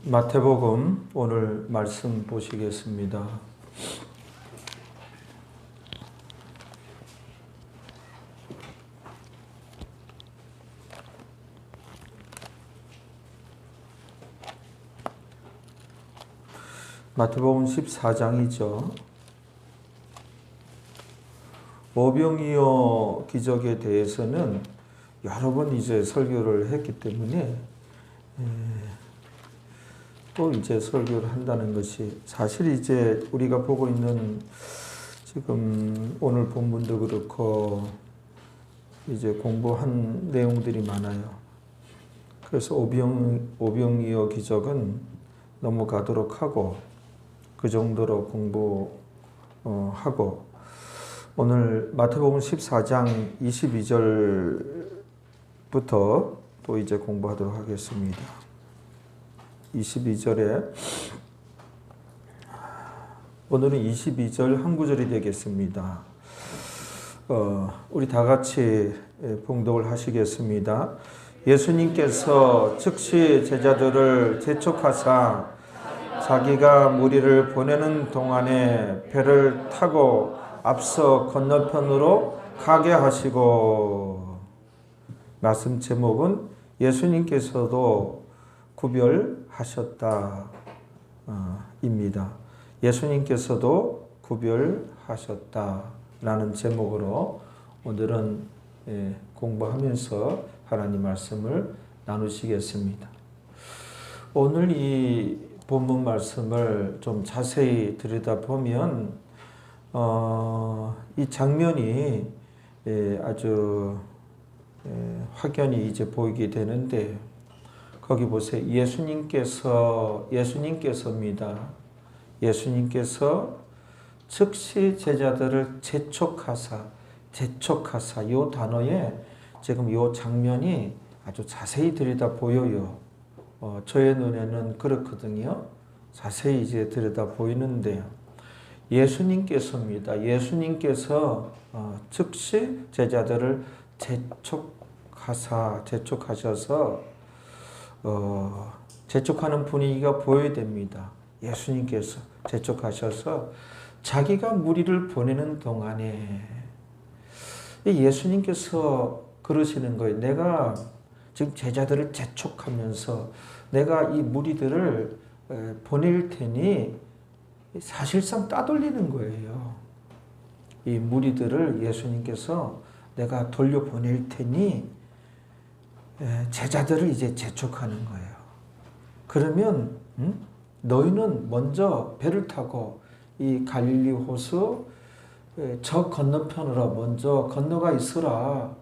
마태복음 오늘 말씀 보시겠습니다. 마태복음 14장이죠. 오병이어 기적에 대해서는 여러 번 이제 설교를 했기 때문에 또 이제 설교를 한다는 것이 사실 이제 우리가 보고 있는 지금 오늘 본문도 그렇고 이제 공부한 내용들이 많아요. 그래서 오병이어 기적은 넘어가도록 하고 그 정도로 공부하고 오늘 마태복음 14장 22절부터 또 이제 공부하도록 하겠습니다. 22절에 오늘은 22절 한 구절이 되겠습니다. 우리 다 같이 봉독을 하시겠습니다. 예수님께서 즉시 제자들을 재촉하사 자기가 무리를 보내는 동안에 배를 타고 앞서 건너편으로 가게 하시고, 말씀 제목은 예수님께서도 구별하셨다 입니다. 예수님께서도 구별하셨다 라는 제목으로 오늘은 공부하면서 하나님 말씀을 나누시겠습니다. 오늘 이 본문 말씀을 좀 자세히 들여다보면 이 장면이 아주 확연히 이제 보이게 되는데, 거기 보세요. 예수님께서입니다. 예수님께서 즉시 제자들을 재촉하사 이 단어에 지금 이 장면이 아주 자세히 들여다 보여요. 저의 눈에는 그렇거든요. 자세히 이제 들여다 보이는데요. 예수님께서입니다. 예수님께서 즉시 제자들을 재촉하셔서 재촉하는 분위기가 보여야 됩니다. 예수님께서 재촉하셔서 자기가 무리를 보내는 동안에 예수님께서 그러시는 거예요. 내가 지금 제자들을 재촉하면서 내가 이 무리들을 보낼 테니, 사실상 따돌리는 거예요. 이 무리들을 예수님께서 내가 돌려보낼 테니 제자들을 이제 재촉하는 거예요. 그러면 너희는 먼저 배를 타고 이 갈릴리 호수 저 건너편으로 먼저 건너가 있으라.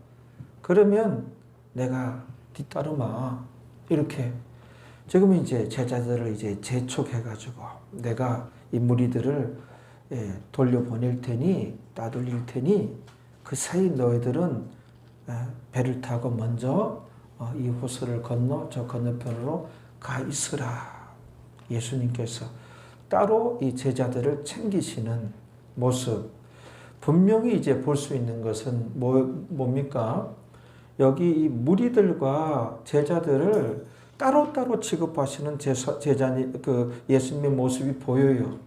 그러면 내가 뒤따르마. 이렇게 지금 이제 제자들을 이제 재촉해가지고 내가 이 무리들을 돌려보낼 테니, 따돌릴 테니 그 사이 너희들은 배를 타고 먼저 이 호수를 건너 저 건너편으로 가 있으라. 예수님께서 따로 이 제자들을 챙기시는 모습, 분명히 이제 볼 수 있는 것은 뭡니까? 여기 이 무리들과 제자들을 따로따로 취급하시는 예수님의 모습이 보여요.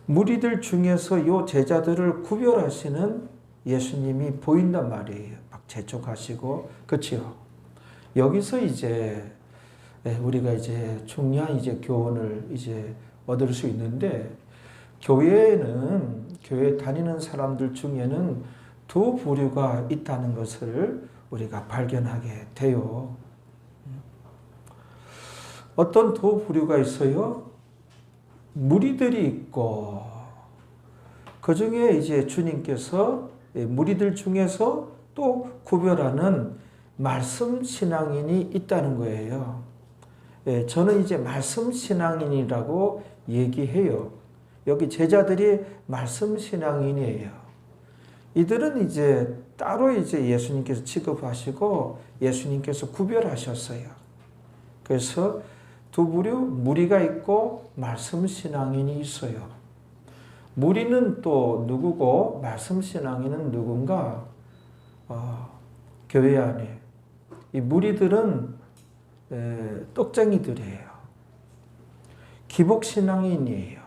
무리들 중에서 이 제자들을 구별하시는 예수님이 보인단 말이에요. 막 재촉하시고, 그렇죠? 여기서 이제 우리가 이제 중요한 이제 교훈을 이제 얻을 수 있는데, 교회 다니는 사람들 중에는 두 부류가 있다는 것을 우리가 발견하게 돼요. 어떤 두 부류가 있어요? 무리들이 있고, 그 중에 이제 주님께서 무리들 중에서 또 구별하는 말씀 신앙인이 있다는 거예요. 저는 이제 말씀 신앙인이라고 얘기해요. 여기 제자들이 말씀 신앙인이에요. 이들은 이제 따로 이제 예수님께서 취급하시고 예수님께서 구별하셨어요. 그래서 두 부류, 무리가 있고 말씀 신앙인이 있어요. 무리는 또 누구고 말씀 신앙인은 누군가? 교회 안에 이 무리들은 떡쟁이들이에요. 기복신앙인이에요.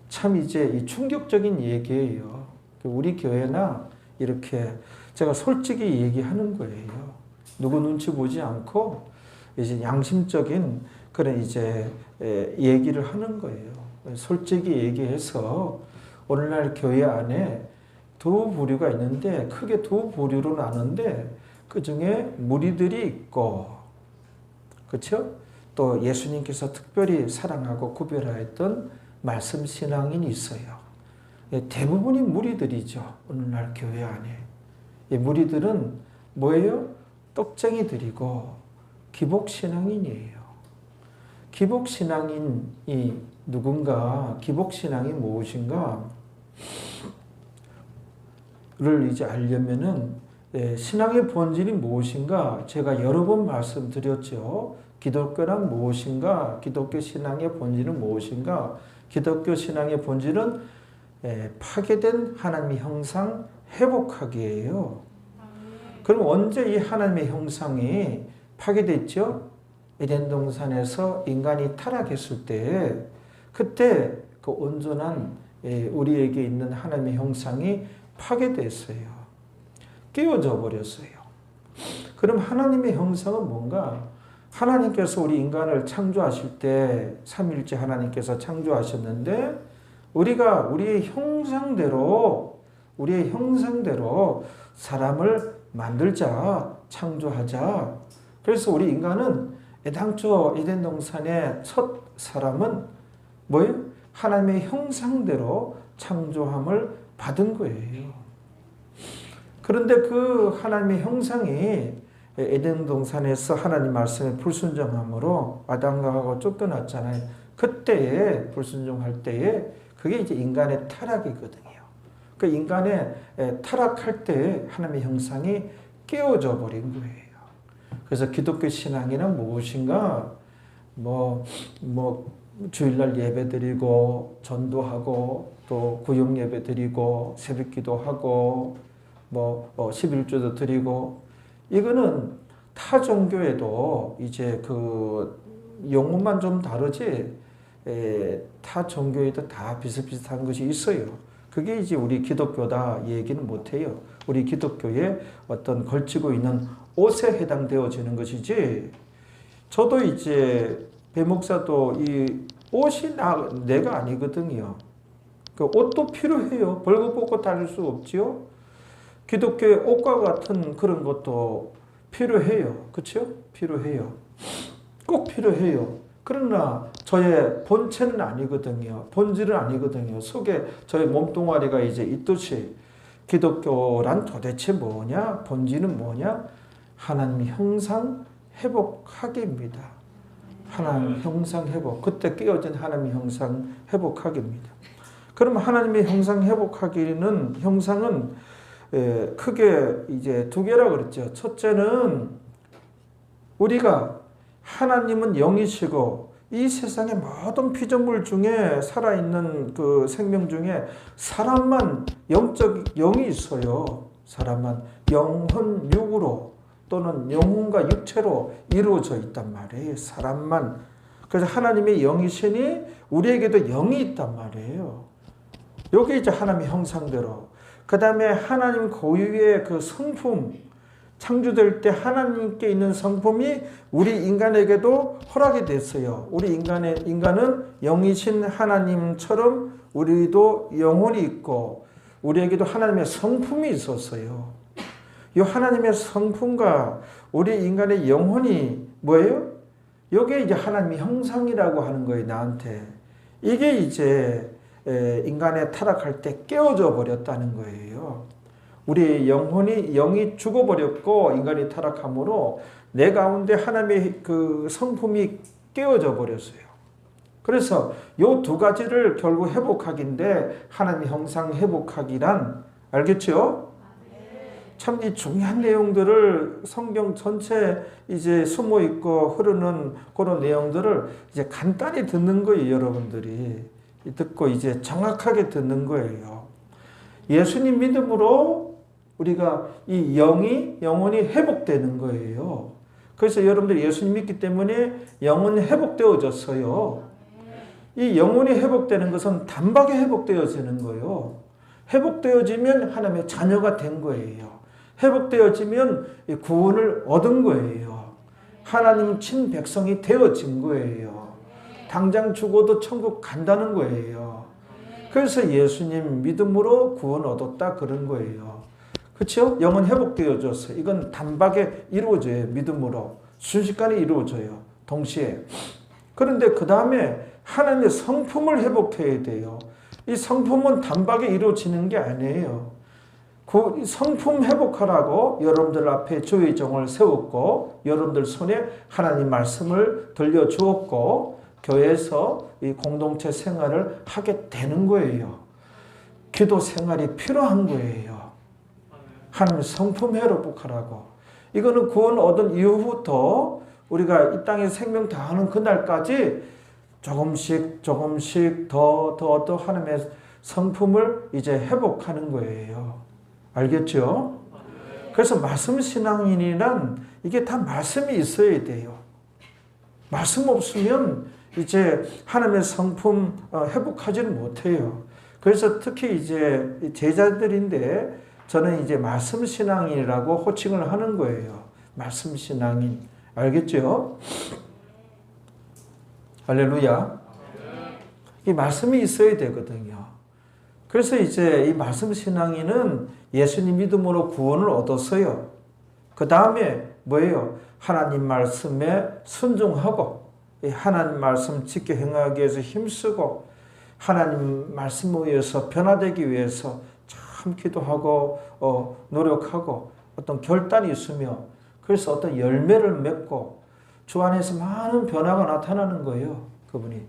참 이제 이 충격적인 얘기예요. 우리 교회나 이렇게 제가 솔직히 얘기하는 거예요. 누구 눈치 보지 않고 이제 양심적인 그런 이제 얘기를 하는 거예요. 솔직히 얘기해서 오늘날 교회 안에 두 부류가 있는데 크게 두 부류로 나누는데 그 중에 무리들이 있고, 그렇죠? 또 예수님께서 특별히 사랑하고 구별하였던 말씀 신앙인이 있어요. 대부분이 무리들이죠. 오늘날 교회 안에. 이 무리들은 뭐예요? 떡쟁이들이고 기복신앙인이에요. 기복신앙인이 누군가, 기복신앙이 무엇인가 를 이제 알려면은 신앙의 본질이 무엇인가 제가 여러 번 말씀드렸죠. 기독교란 무엇인가? 기독교 신앙의 본질은 무엇인가? 기독교 신앙의 본질은 파괴된 하나님의 형상 회복하기예요. 그럼 언제 이 하나님의 형상이 파괴됐죠? 에덴 동산에서 인간이 타락했을 때, 그때 그 온전한 우리에게 있는 하나님의 형상이 파괴됐어요. 깨어져 버렸어요. 그럼 하나님의 형상은 뭔가? 하나님께서 우리 인간을 창조하실 때 삼위일체 하나님께서 창조하셨는데 우리가 우리의 형상대로 사람을 만들자, 창조하자. 그래서 우리 인간은 애당초 에덴 동산의 첫 사람은 뭐예요? 하나님의 형상대로 창조함을 받은 거예요. 그런데 그 하나님의 형상이 에덴 동산에서 하나님 말씀에 불순종함으로 아담과 하와가 쫓겨났잖아요. 그때에 불순종할 때에 그게 이제 인간의 타락이거든요. 그 인간의 타락할 때 하나님의 형상이 깨어져 버린 거예요. 그래서 기독교 신앙이란 무엇인가? 주일날 예배드리고 전도하고 또 구역 예배드리고 새벽기도하고 11조도 드리고, 이거는 타 종교에도 이제 그 용어만 좀 다르지 타 종교에도 다 비슷비슷한 것이 있어요. 그게 이제 우리 기독교다 얘기는 못해요. 우리 기독교에 어떤 걸치고 있는 옷에 해당되어지는 것이지, 저도 이제 배목사도 이 옷이 내가 아니거든요. 그 옷도 필요해요. 벌거 벗고 다닐 수 없지요. 기독교의 옷과 같은 그런 것도 필요해요. 그렇죠? 필요해요. 꼭 필요해요. 그러나 저의 본체는 아니거든요. 본질은 아니거든요. 속에 저의 몸뚱아리가 이제 있듯이 기독교란 도대체 뭐냐? 본질은 뭐냐? 하나님 형상 회복하기입니다. 하나님 형상 회복. 그때 깨어진 하나님의 형상 회복하기입니다. 그럼 하나님의 형상 회복하기는 형상은 크게 이제 두 개라 그랬죠. 첫째는 우리가 하나님은 영이시고 이 세상의 모든 피조물 중에 살아있는 그 생명 중에 사람만 영적 영이 있어요. 사람만 영혼 육으로 또는 영혼과 육체로 이루어져 있단 말이에요. 사람만. 그래서 하나님의 영이시니 우리에게도 영이 있단 말이에요. 여기 이제 하나님의 형상대로. 그 다음에 하나님 고유의 그 성품, 창조될 때 하나님께 있는 성품이 우리 인간에게도 허락이 됐어요. 우리 인간은 영이신 하나님처럼 우리도 영혼이 있고 우리에게도 하나님의 성품이 있었어요. 이 하나님의 성품과 우리 인간의 영혼이 뭐예요? 이게 이제 하나님의 형상이라고 하는 거예요, 나한테. 이게 이제 인간의 타락할 때 깨어져 버렸다는 거예요. 우리 영이 죽어버렸고 인간이 타락함으로 내 가운데 하나님의 그 성품이 깨어져 버렸어요. 그래서 이 두 가지를 결국 회복하기인데 하나님의 형상 회복하기란, 알겠죠? 참 이 중요한 내용들을 성경 전체 이제 숨어 있고 흐르는 그런 내용들을 이제 간단히 듣는 거예요, 여러분들이. 듣고 이제 정확하게 듣는 거예요. 예수님 믿음으로 우리가 이 영혼이 회복되는 거예요. 그래서 여러분들 예수님 믿기 때문에 영은 회복되어졌어요. 이 영혼이 회복되는 것은 단박에 회복되어지는 거예요. 회복되어지면 하나님의 자녀가 된 거예요. 회복되어지면 구원을 얻은 거예요. 하나님 친 백성이 되어진 거예요. 당장 죽어도 천국 간다는 거예요. 그래서 예수님 믿음으로 구원 얻었다 그런 거예요. 그렇죠? 영은 회복되어졌어요. 이건 단박에 이루어져요. 믿음으로. 순식간에 이루어져요. 동시에. 그런데 그 다음에 하나님의 성품을 회복해야 돼요. 이 성품은 단박에 이루어지는 게 아니에요. 그 성품 회복하라고 여러분들 앞에 주의 종을 세웠고 여러분들 손에 하나님 말씀을 들려주었고 교회에서 이 공동체 생활을 하게 되는 거예요. 기도 생활이 필요한 거예요. 하나님 성품 회복하라고. 이거는 구원 얻은 이후부터 우리가 이 땅에 생명 다하는 그날까지 조금씩 더 하나님의 성품을 이제 회복하는 거예요. 알겠죠? 그래서 말씀 신앙인이란 이게 다 말씀이 있어야 돼요. 말씀 없으면 이제 하나님의 성품 회복하지는 못해요. 그래서 특히 이제 제자들인데 저는 이제 말씀 신앙인이라고 호칭을 하는 거예요. 말씀 신앙인. 알겠죠? 할렐루야. 이 말씀이 있어야 되거든요. 그래서 이제 이 말씀 신앙인은 예수님 믿음으로 구원을 얻었어요. 그 다음에 뭐예요? 하나님 말씀에 순종하고 하나님 말씀 지켜 행하기 위해서 힘쓰고 하나님 말씀에 의해서 변화되기 위해서 참 기도하고 노력하고 어떤 결단이 있으며 그래서 어떤 열매를 맺고 주 안에서 많은 변화가 나타나는 거예요. 그분이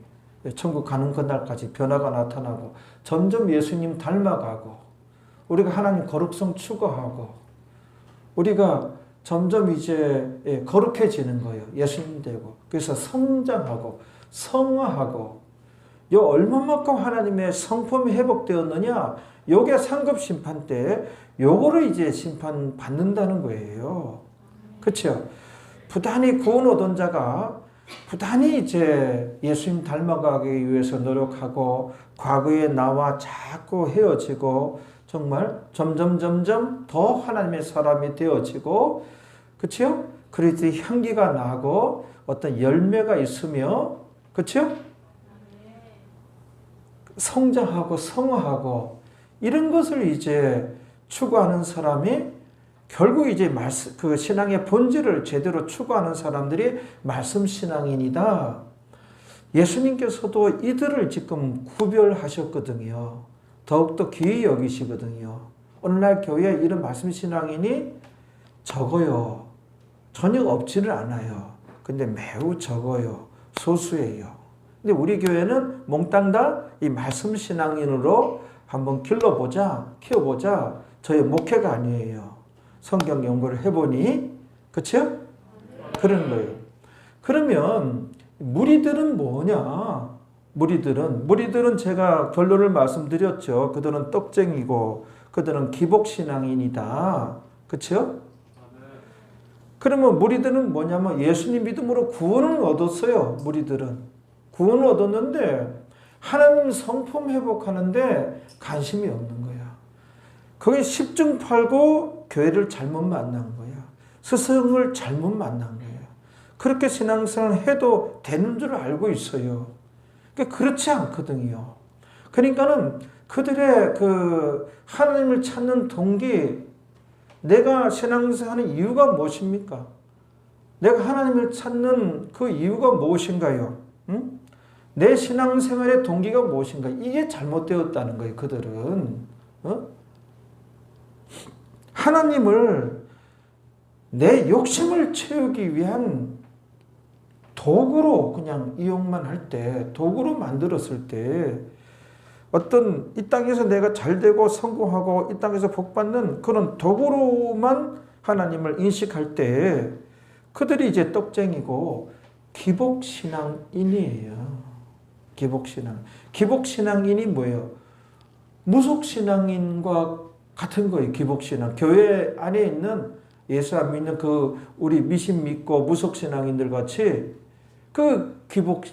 천국 가는 그날까지 변화가 나타나고 점점 예수님 닮아가고 우리가 하나님 거룩성 추구하고 우리가 점점 이제 거룩해지는 거예요. 예수님 되고 그래서 성장하고 성화하고 요 얼마만큼 하나님의 성품이 회복되었느냐 요게 상급 심판 때 요거를 이제 심판 받는다는 거예요. 그렇죠? 부단히 구원 얻은 자가 부단히 이제 예수님 닮아가기 위해서 노력하고 과거의 나와 자꾸 헤어지고 정말 점점 더 하나님의 사람이 되어지고 그렇죠? 그리스도의 향기가 나고 어떤 열매가 있으며 그렇죠? 성장하고 성화하고 이런 것을 이제 추구하는 사람이 결국 이제 그 신앙의 본질을 제대로 추구하는 사람들이 말씀 신앙인이다. 예수님께서도 이들을 지금 구별하셨거든요. 더욱더 귀히 여기시거든요. 오늘날 교회에 이런 말씀 신앙인이 적어요. 전혀 없지는 않아요. 근데 매우 적어요. 소수예요. 근데 우리 교회는 몽땅 다 이 말씀 신앙인으로 한번 길러보자, 키워보자. 저의 목회가 아니에요. 성경 연구를 해보니, 그쵸? 그런 거예요. 그러면 무리들은 뭐냐? 무리들은 제가 결론을 말씀드렸죠. 그들은 떡쟁이고, 그들은 기복신앙인이다. 그쵸? 그러면 무리들은 뭐냐면 예수님 믿음으로 구원을 얻었어요. 무리들은. 구원을 얻었는데 하나님 성품 회복하는데 관심이 없는 거야. 거기 십중팔구 교회를 잘못 만난 거야. 스승을 잘못 만난 거야. 그렇게 신앙생활을 해도 되는 줄 알고 있어요. 그렇지 않거든요. 그러니까는 그들의 그 하나님을 찾는 동기, 내가 신앙생활하는 이유가 무엇입니까? 내가 하나님을 찾는 그 이유가 무엇인가요? 응? 내 신앙생활의 동기가 무엇인가? 이게 잘못되었다는 거예요. 그들은. 하나님을 내 욕심을 채우기 위한 도구로 그냥 이용만 할 때, 도구로 만들었을 때 어떤 이 땅에서 내가 잘되고 성공하고 이 땅에서 복받는 그런 도구로만 하나님을 인식할 때 그들이 이제 떡쟁이고 기복신앙인이에요. 기복신앙인이 뭐예요? 무속신앙인과 같은 거예요. 기복신앙. 교회 안에 있는 예수 안 믿는 그 우리 미신 믿고 무속 신앙인들 같이 그 기복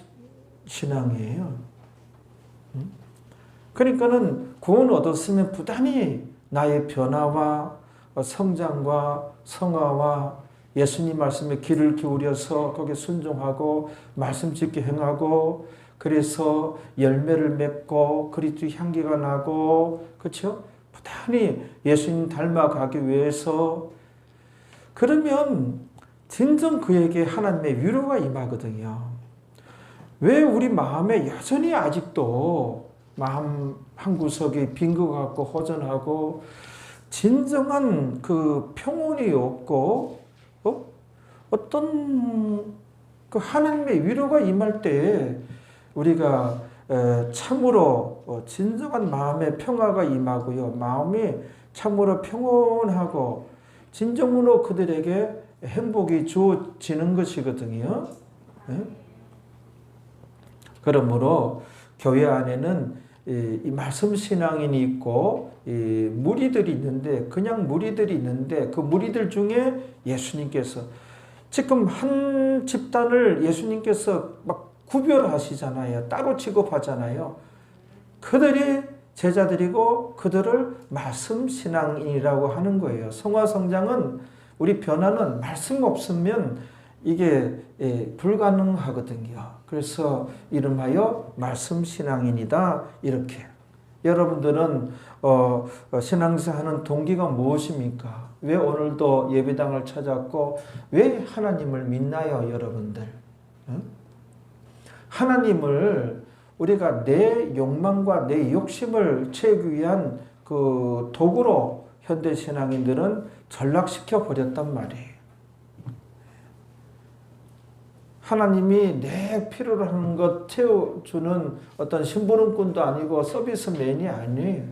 신앙이에요. 그러니까는 구원 얻었으면 부단히 나의 변화와 성장과 성화와 예수님 말씀에 귀를 기울여서 거기에 순종하고 말씀 짓게 행하고 그래서 열매를 맺고 그리스도 향기가 나고 그렇죠? 부단히 예수님 닮아가기 위해서 그러면 진정 그에게 하나님의 위로가 임하거든요. 왜 우리 마음에 여전히 아직도 마음 한구석이 빈 것 같고 허전하고 진정한 그 평온이 없고 어떤 그 하나님의 위로가 임할 때 우리가 참으로 진정한 마음의 평화가 임하고요. 마음이 참으로 평온하고 진정으로 그들에게 행복이 주어지는 것이거든요. 그러므로 교회 안에는 이 말씀 신앙인이 있고 이 무리들이 있는데 그냥 무리들이 있는데 그 무리들 중에 예수님께서 지금 한 집단을 예수님께서 막 구별하시잖아요. 따로 취급하잖아요. 그들이 제자들이고 그들을 말씀 신앙인이라고 하는 거예요. 성화 성장은 우리 변화는 말씀 없으면 이게 불가능하거든요. 그래서 이름하여 말씀 신앙인이다 이렇게. 여러분들은 신앙생활하는 동기가 무엇입니까? 왜 오늘도 예배당을 찾았고 왜 하나님을 믿나요, 여러분들? 하나님을 우리가 내 욕망과 내 욕심을 채우기 위한 그 도구로 현대 신앙인들은 전락시켜 버렸단 말이에요. 하나님이 내 필요로 하는 것 채워주는 어떤 심부름꾼도 아니고 서비스맨이 아니에요.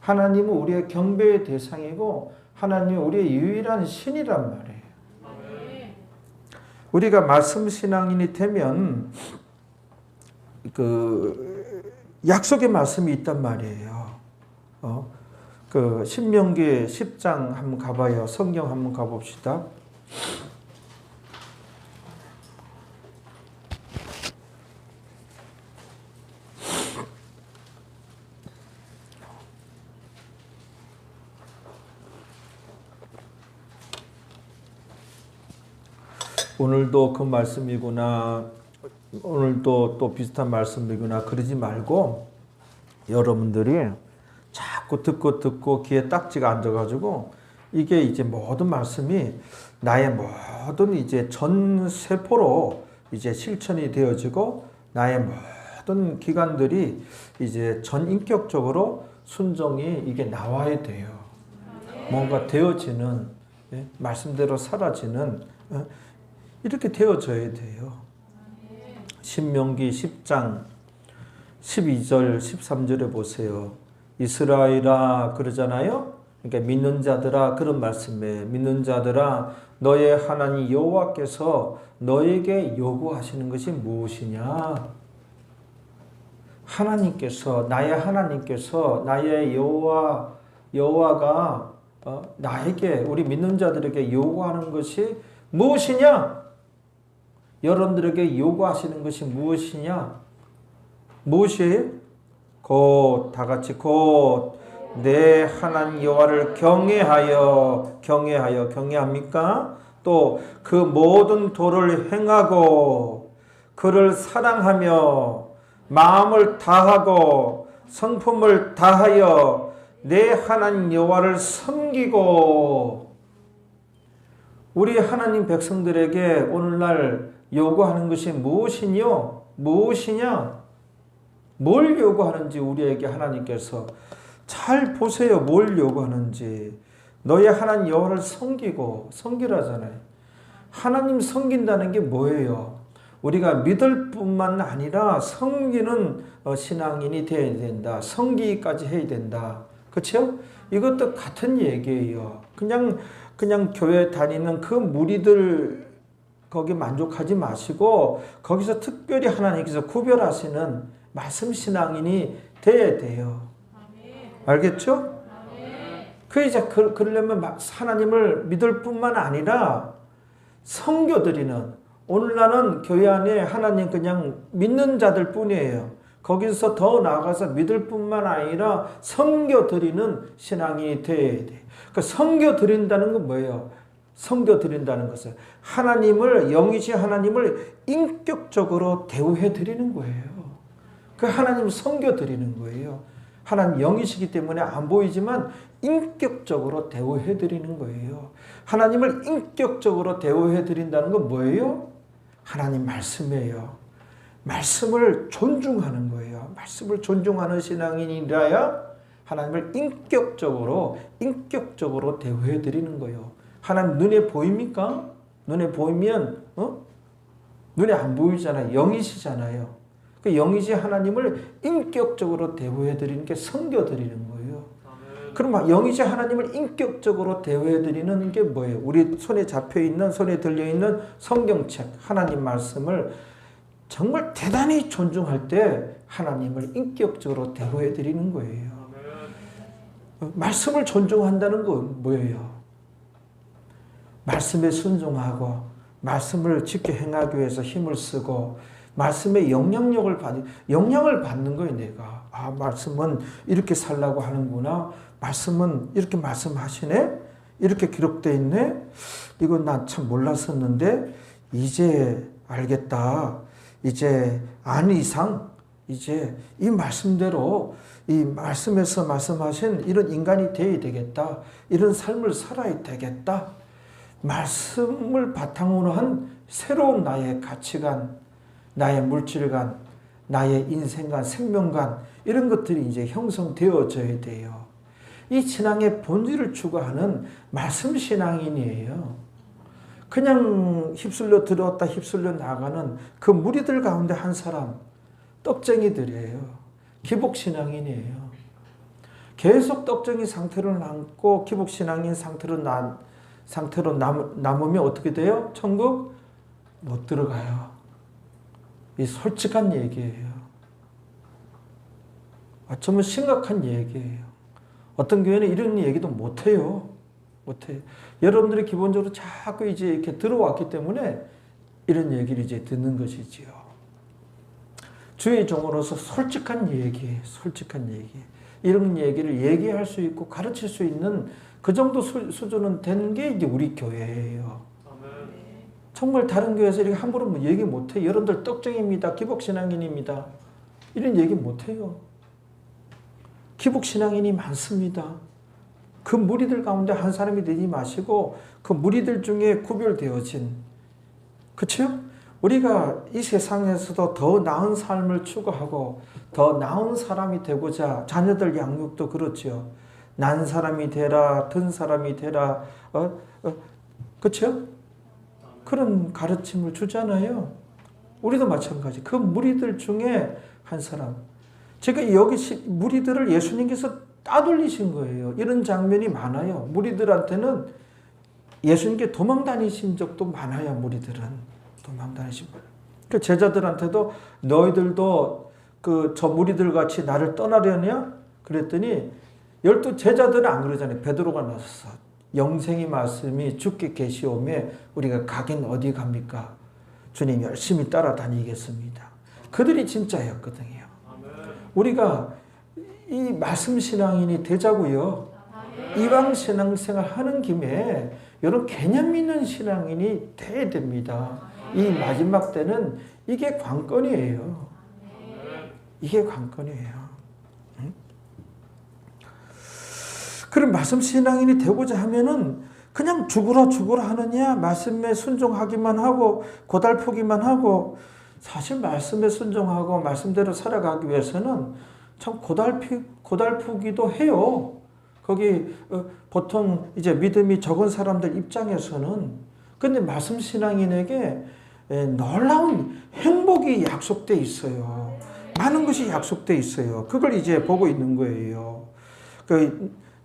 하나님은 우리의 경배의 대상이고 하나님이 우리의 유일한 신이란 말이에요. 우리가 말씀 신앙인이 되면 그 약속의 말씀이 있단 말이에요. 그 신명기 10장 한번 가봐요. 성경 한번 가봅시다. 오늘도 그 말씀이구나. 오늘도 또 비슷한 말씀이구나. 그러지 말고 여러분들이 자꾸 듣고 귀에 딱지가 앉아가지고 이게 이제 모든 말씀이 나의 모든 이제 전 세포로 이제 실천이 되어지고 나의 모든 기관들이 이제 전 인격적으로 순종이 이게 나와야 돼요. 뭔가 되어지는 말씀대로 사라지는 이렇게 되어져야 돼요. 신명기 10장 12절 13절에 보세요. 이스라엘아 그러잖아요. 그러니까 믿는 자들아 그런 말씀에 믿는 자들아 너의 하나님 여호와께서 너에게 요구하시는 것이 무엇이냐? 하나님께서 나의 하나님께서 나의 여호와가 나에게 우리 믿는 자들에게 요구하는 것이 무엇이냐? 여러분들에게 요구하시는 것이 무엇이냐? 무엇이에요? 곧 다같이 곧 내 하나님 여호와를 경외합니까? 또 그 모든 도를 행하고 그를 사랑하며 마음을 다하고 성품을 다하여 내 하나님 여호와를 섬기고. 우리 하나님 백성들에게 오늘날 요구하는 것이 무엇이냐? 뭘 요구하는지 우리에게 하나님께서 잘 보세요. 뭘 요구하는지. 너의 하나님 여호와를 섬기라잖아요. 하나님 섬긴다는 게 뭐예요? 우리가 믿을 뿐만 아니라 섬기는 신앙인이 되어야 된다. 섬기기까지 해야 된다. 그렇죠? 이것도 같은 얘기예요. 그냥 교회 다니는 그 무리들 거기 만족하지 마시고 거기서 특별히 하나님께서 구별하시는 말씀 신앙인이 돼야 돼요. 알겠죠? 이제 그러려면 하나님을 믿을 뿐만 아니라 섬겨드리는, 오늘날은 교회 안에 하나님 그냥 믿는 자들 뿐이에요. 거기서 더 나아가서 믿을 뿐만 아니라 섬겨드리는 신앙이 돼야 돼. 그러니까 섬겨드린다는 건 뭐예요? 섬겨드린다는 것은 하나님을, 영이신 하나님을 인격적으로 대우해 드리는 거예요. 그 하나님을 섬겨드리는 거예요. 하나님 영이시기 때문에 안 보이지만 인격적으로 대우해 드리는 거예요. 하나님을 인격적으로 대우해 드린다는 건 뭐예요? 하나님 말씀이에요. 말씀을 존중하는 거예요. 말씀을 존중하는 신앙인이라야 하나님을 인격적으로 대우해 드리는 거예요. 하나님 눈에 보입니까? 눈에 보이면 눈에 안 보이잖아요. 영이시잖아요. 그 영이시 하나님을 인격적으로 대우해 드리는 게 섬겨 드리는 거예요. 그럼 영이시 하나님을 인격적으로 대우해 드리는 게 뭐예요? 우리 손에 잡혀 있는, 손에 들려 있는 성경책, 하나님 말씀을 정말 대단히 존중할 때 하나님을 인격적으로 대우해 드리는 거예요. 말씀을 존중한다는 건 뭐예요? 말씀에 순종하고 말씀을 지켜 행하기 위해서 힘을 쓰고 말씀의 영향을 받는 거예요. 내가 말씀은 이렇게 살라고 하는구나, 말씀은 이렇게 말씀하시네, 이렇게 기록되어 있네, 이건 난 참 몰랐었는데 이제 알겠다, 이제 아는 이상 이제 이 말씀대로, 이 말씀에서 말씀하신 이런 인간이 되어야 되겠다, 이런 삶을 살아야 되겠다, 말씀을 바탕으로 한 새로운 나의 가치관, 나의 물질관, 나의 인생관, 생명관, 이런 것들이 이제 형성되어져야 돼요. 이 신앙의 본질을 추구하는 말씀 신앙인이에요. 그냥 휩쓸려 들어왔다 휩쓸려 나가는 그 무리들 가운데 한 사람, 떡쟁이들이에요. 기복신앙인이에요. 계속 떡쟁이 상태로 남고 기복신앙인 상태로 남으면 어떻게 돼요? 천국 못 들어가요. 이 솔직한 얘기예요. 정말 심각한 얘기예요. 어떤 교회는 이런 얘기도 못해요. 여러분들이 기본적으로 자꾸 이제 이렇게 들어왔기 때문에 이런 얘기를 이제 듣는 것이지요. 주의 종으로서 솔직한 얘기. 이런 얘기를 얘기할 수 있고 가르칠 수 있는 그 정도 수준은 되는 게 이제 우리 교회예요. 정말 다른 교회에서 이렇게 함부로 얘기 못해요. 여러분들 떡쟁이입니다. 기복신앙인입니다. 이런 얘기 못해요. 기복신앙인이 많습니다. 그 무리들 가운데 한 사람이 되지 마시고 그 무리들 중에 구별되어진, 그렇죠? 우리가 이 세상에서도 더 나은 삶을 추구하고 더 나은 사람이 되고자, 자녀들 양육도 그렇죠. 난 사람이 되라, 든 사람이 되라, 그렇죠? 그런 가르침을 주잖아요. 우리도 마찬가지. 그 무리들 중에 한 사람. 제가 여기 무리들을 예수님께서 따돌리신 거예요. 이런 장면이 많아요. 무리들한테는 예수님께 도망 다니신 적도 많아요. 무리들은 도망 다니신 분. 그 제자들한테도 너희들도 저 무리들 같이 나를 떠나려냐? 그랬더니 12 제자들은 안 그러잖아요. 베드로가 나서서 영생의 말씀이 주께 계시오매 우리가 가긴 어디 갑니까? 주님 열심히 따라다니겠습니다. 그들이 진짜였거든요. 우리가 이 말씀 신앙인이 되자고요. 이방 신앙생활 하는 김에 이런 개념 있는 신앙인이 돼야 됩니다. 이 마지막 때는 이게 관건이에요. 이게 관건이에요. 그럼 말씀 신앙인이 되고자 하면은 그냥 죽으라 하느냐, 말씀에 순종하기만 하고 고달프기만 하고, 사실 말씀에 순종하고 말씀대로 살아가기 위해서는 참 고달프기도 해요. 거기 보통 이제 믿음이 적은 사람들 입장에서는. 근데 말씀 신앙인에게 놀라운 행복이 약속돼 있어요. 많은 것이 약속돼 있어요. 그걸 이제 보고 있는 거예요.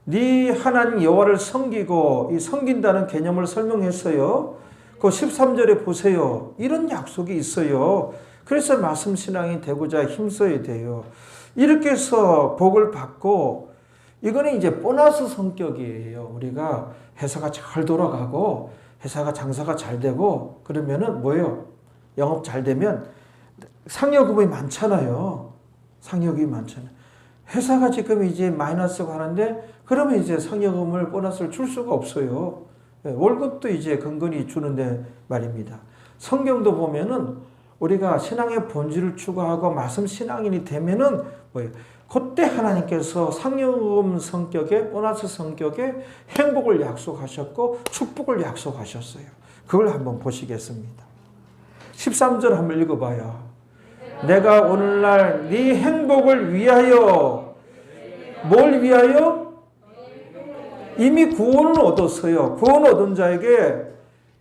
네 하나님 여호와를 섬기고, 이 섬긴다는 개념을 설명했어요. 그 13절에 보세요. 이런 약속이 있어요. 그래서 말씀 신앙이 되고자 힘써야 돼요. 이렇게 해서 복을 받고 이거는 이제 보너스 성격이에요. 우리가 회사가 잘 돌아가고 회사가 장사가 잘 되고 그러면은 뭐예요? 영업 잘 되면 상여금이 많잖아요. 상여금이 많잖아요. 회사가 지금 이제 마이너스가 하는데 그러면 이제 상여금을 보너스를 줄 수가 없어요. 월급도 이제 근근히 주는데 말입니다. 성경도 보면은 우리가 신앙의 본질을 추구하고 말씀 신앙인이 되면은 뭐예요? 그때 하나님께서 상여금 성격에 보너스 성격에 행복을 약속하셨고 축복을 약속하셨어요. 그걸 한번 보시겠습니다. 13절 한번 읽어봐요. 내가 오늘날 네 행복을 위하여 뭘 위하여? 이미 구원을 얻었어요. 구원 얻은 자에게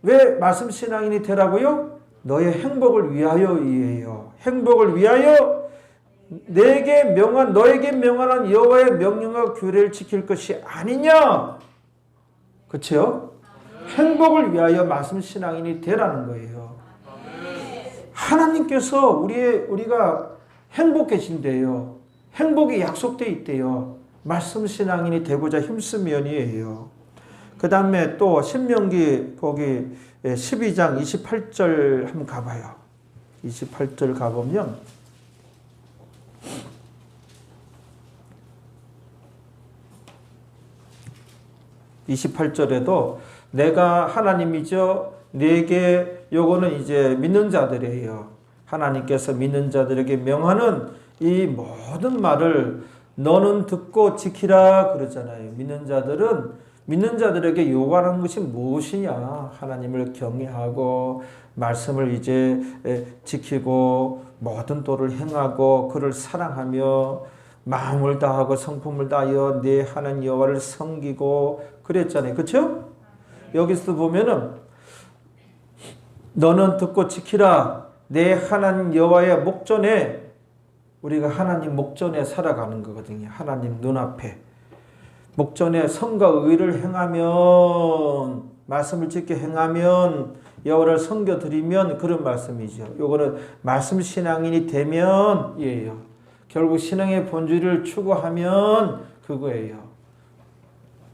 왜 말씀 신앙인이 되라고요? 너의 행복을 위하여이에요. 행복을 위하여 너에게 명한한 여호와의 명령과 규례를 지킬 것이 아니냐? 그렇죠? 행복을 위하여 말씀 신앙인이 되라는 거예요. 하나님께서 우리가 행복해진대요. 행복이 약속되어 있대요. 말씀 신앙인이 되고자 힘쓰면이에요. 그 다음에 또 신명기 거기 12장 28절 한번 가봐요. 28절 가보면 28절에도 내가 하나님이죠. 네게 요거는 이제 믿는 자들이에요. 하나님께서 믿는 자들에게 명하는 이 모든 말을 너는 듣고 지키라 그러잖아요. 믿는 자들에게 요구하는 것이 무엇이냐? 하나님을 경외하고 말씀을 이제 지키고 모든 도를 행하고 그를 사랑하며 마음을 다하고 성품을 다하여 내 하나님 여호와를 섬기고 그랬잖아요. 그렇죠? 여기서 보면은 너는 듣고 지키라. 내 하나님 여호와의 목전에 우리가 하나님 목전에 살아가는 거거든요. 하나님 눈앞에. 목전에 선과 의를 행하면 말씀을 지켜 행하면 여호와를 섬겨드리면 그런 말씀이죠. 요거는 말씀 신앙인이 되면이에요. 결국 신앙의 본질을 추구하면 그거예요.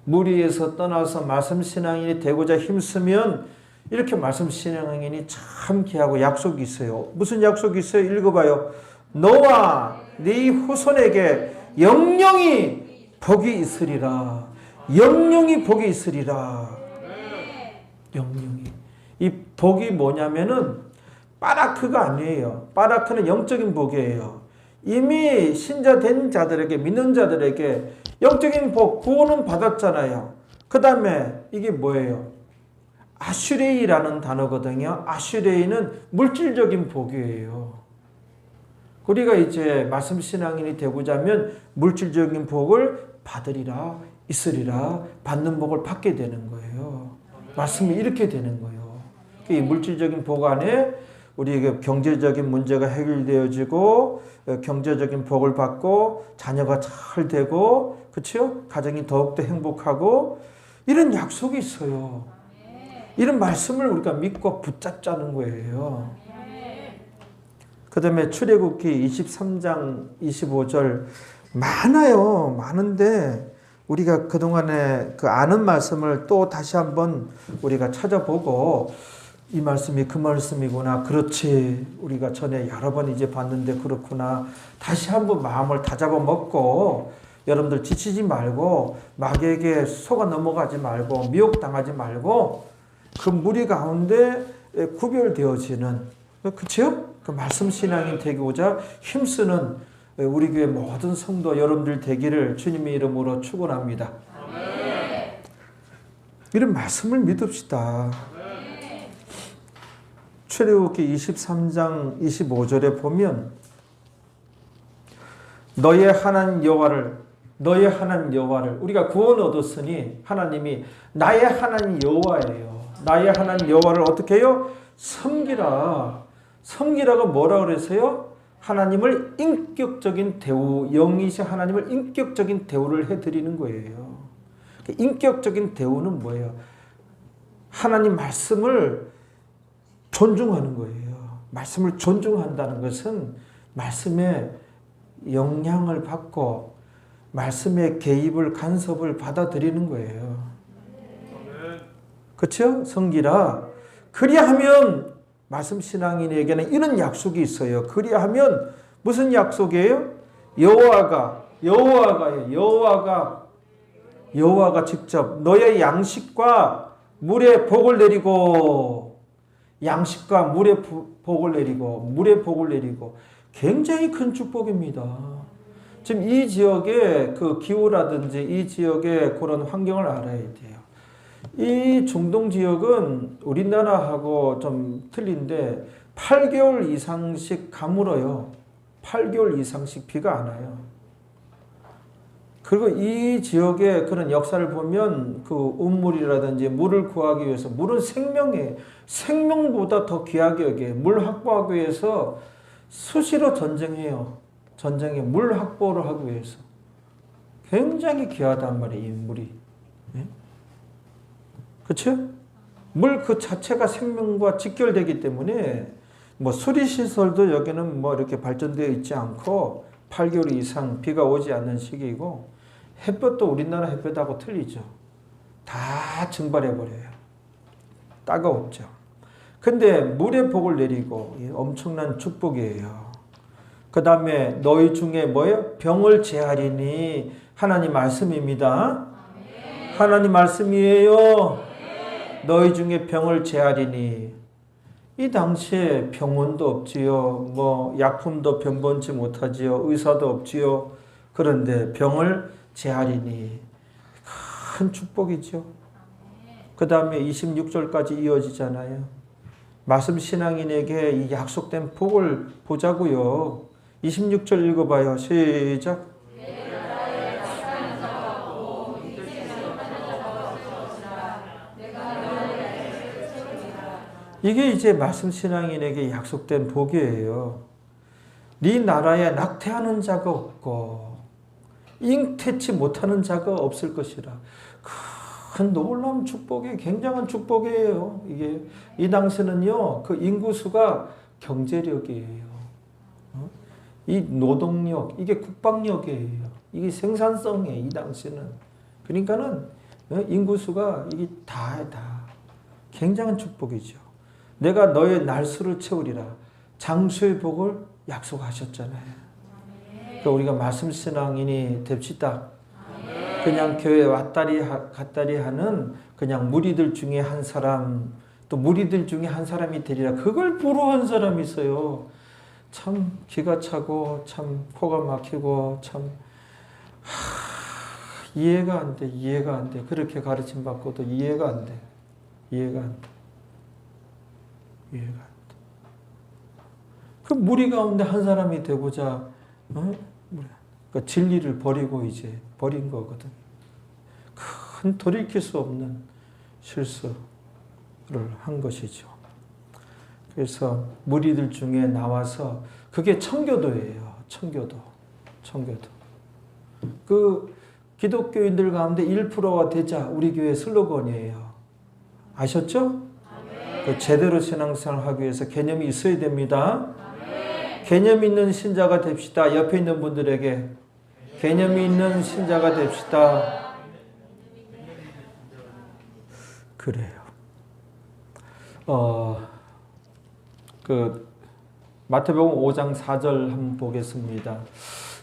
무리에서 떠나서 말씀 신앙인이 되고자 힘쓰면 이렇게 말씀 신앙인이 참 귀하고 약속이 있어요. 무슨 약속이 있어요? 읽어봐요. 너와 네 후손에게 영영이 복이 있으리라. 영영이 복이 있으리라. 영영이. 이 복이 뭐냐면은 빠라크가 아니에요. 빠라크는 영적인 복이에요. 이미 신자된 자들에게 믿는 자들에게 영적인 복, 구원은 받았잖아요. 그 다음에 이게 뭐예요? 아슈레이라는 단어거든요. 아슈레이는 물질적인 복이에요. 우리가 이제 말씀 신앙인이 되고자 하면 물질적인 복을 받으리라, 있으리라, 받는 복을 받게 되는 거예요. 말씀이 이렇게 되는 거예요. 이 물질적인 복 안에 우리에게 경제적인 문제가 해결되어지고 경제적인 복을 받고 자녀가 잘 되고 그렇죠? 가정이 더욱더 행복하고 이런 약속이 있어요. 이런 말씀을 우리가 믿고 붙잡자는 거예요. 그 다음에 출애굽기 23장 25절 많아요. 많은데 우리가 그동안에 그 아는 말씀을 또 다시 한번 우리가 찾아보고 이 말씀이 그 말씀이구나. 그렇지. 우리가 전에 여러 번 이제 봤는데 그렇구나. 다시 한번 마음을 다잡아 먹고 여러분들 지치지 말고 마귀에게 속아 넘어가지 말고 미혹당하지 말고 그 무리 가운데 구별되어지는 그렇죠? 그 말씀 신앙인 되고자 힘쓰는 우리 교회 모든 성도 여러분들 되기를 주님의 이름으로 축원합니다. 이런 말씀을 믿읍시다. 출애굽기 23장 25절에 보면 너의 하나님 여호와를 우리가 구원 얻었으니 하나님이 나의 하나님 여호와예요. 나의 하나님 여호와를 어떻게 해요? 섬기라. 섬기라고 뭐라 그랬어요? 하나님을 인격적인 대우, 영이신 하나님을 인격적인 대우를 해드리는 거예요. 인격적인 대우는 뭐예요? 하나님 말씀을 존중하는 거예요. 말씀을 존중한다는 것은 말씀에 영향을 받고 말씀의 개입을 간섭을 받아들이는 거예요. 그렇죠? 성기라. 그리하면 말씀 신앙인에게는 이런 약속이 있어요. 그리하면 무슨 약속이에요? 여호와가 직접 너의 양식과 물의 복을 내리고 양식과 물의 복을 내리고 굉장히 큰 축복입니다. 지금 이 지역의 그 기후라든지 이 지역의 그런 환경을 알아야 돼요. 이 중동 지역은 우리나라하고 좀 틀린데 8개월 이상씩 가물어요. 8개월 이상씩 비가 안 와요. 그리고 이 지역의 그런 역사를 보면 그 우물이라든지 물을 구하기 위해서 물은 생명이에요. 생명보다 더 귀하게 여겨요. 물 확보하기 위해서 수시로 전쟁해요. 전쟁에 물 확보를 하기 위해서. 굉장히 귀하단 말이에요. 이 물이. 예? 그렇죠? 물 그 자체가 생명과 직결되기 때문에 뭐 수리시설도 여기는 뭐 이렇게 발전되어 있지 않고 8개월 이상 비가 오지 않는 시기이고 햇볕도 우리나라 햇볕하고 틀리죠. 다 증발해버려요. 따가웠죠. 근데 물의 복을 내리고 엄청난 축복이에요. 그 다음에 너희 중에 뭐예요? 병을 제하리니 하나님 말씀입니다. 하나님 말씀이에요. 너희 중에 병을 제하리니 이 당시에 병원도 없지요. 뭐 약품도 변변치 못하지요. 의사도 없지요. 그런데 병을 제하리니 큰 축복이죠. 그 다음에 26절까지 이어지잖아요. 말씀 신앙인에게 이 약속된 복을 보자고요. 26절 읽어봐요. 시작. 이게 이제 말씀 신앙인에게 약속된 복이에요. 네 나라에 낙태하는 자가 없고 잉태치 못하는 자가 없을 것이라. 큰 놀라운 축복이 굉장한 축복이에요. 이게 이 당시는요. 그 인구수가 경제력이에요. 이 노동력, 이게 국방력이에요. 이게 생산성이에요. 이 당시는. 그러니까는 인구수가 이게 다 굉장한 축복이죠. 내가 너의 날수를 채우리라. 장수의 복을 약속하셨잖아요. 그러니까 우리가 말씀 신앙인이 됩시다. 그냥 교회 왔다리 갔다리 하는 그냥 무리들 중에 한 사람, 또 무리들 중에 한 사람이 되리라. 그걸 부러워한 사람이 있어요. 참 기가 차고 참 코가 막히고 참 이해가 안 돼. 그렇게 가르침 받고도 이해가 안 돼. 그 무리 가운데 한 사람이 되고자 그러니까 진리를 버리고 이제 버린 거거든. 큰 돌이킬 수 없는 실수를 한 것이죠. 그래서 무리들 중에 나와서 그게 청교도예요. 청교도. 그 기독교인들 가운데 1%가 되자 우리 교회 슬로건이에요. 아셨죠? 그 제대로 신앙생활을 하기 위해서 개념이 있어야 됩니다. 개념 있는 신자가 됩시다. 옆에 있는 분들에게 개념이 있는 신자가 됩시다. 그래요. 그 마태복음 5장 4절 한번 보겠습니다.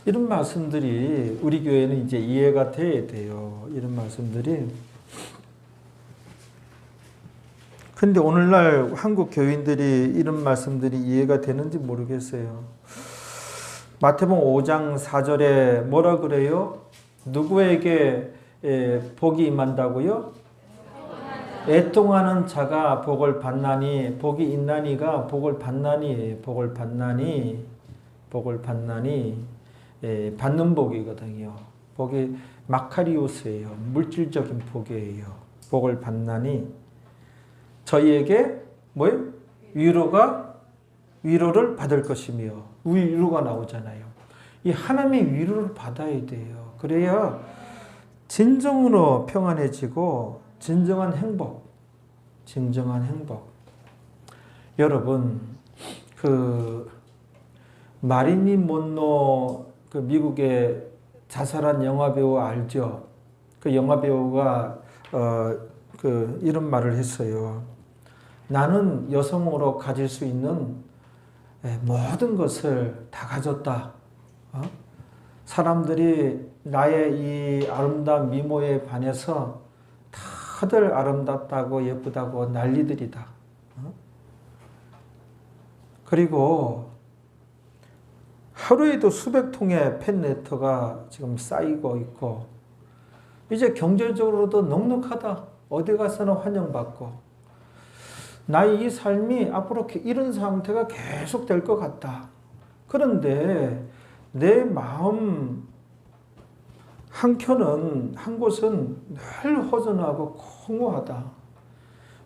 이런 말씀들이 우리 교회는 이제 이해가 돼야 돼요. 이런 말씀들이. 근데 오늘날 한국 교인들이 이런 말씀들이 이해가 되는지 모르겠어요. 마태복음 5장 4절에 뭐라 그래요? 누구에게 복이 임한다고요? 애통하는 자가 복을 받나니, 복이 있나니가 복을 받나니, 받는 복이거든요. 복이 마카리오스예요. 물질적인 복이에요. 복을 받나니 저희에게 뭐예요? 위로를 받을 것이며 위로가 나오잖아요. 이 하나님의 위로를 받아야 돼요. 그래야 진정으로 평안해지고 진정한 행복. 여러분 그 마릴린 먼로 그 미국의 자살한 영화배우 알죠? 그 영화배우가 이런 말을 했어요. 나는 여성으로 가질 수 있는 모든 것을 다 가졌다. 사람들이 나의 이 아름다운 미모에 반해서 다들 아름답다고 예쁘다고 난리들이다. 그리고 하루에도 수백 통의 팬레터가 지금 쌓이고 있고 이제 경제적으로도 넉넉하다. 어디 가서는 환영받고 나의 이 삶이 앞으로 이런 상태가 계속 될 것 같다. 그런데 내 마음 한 곳은 늘 허전하고 공허하다.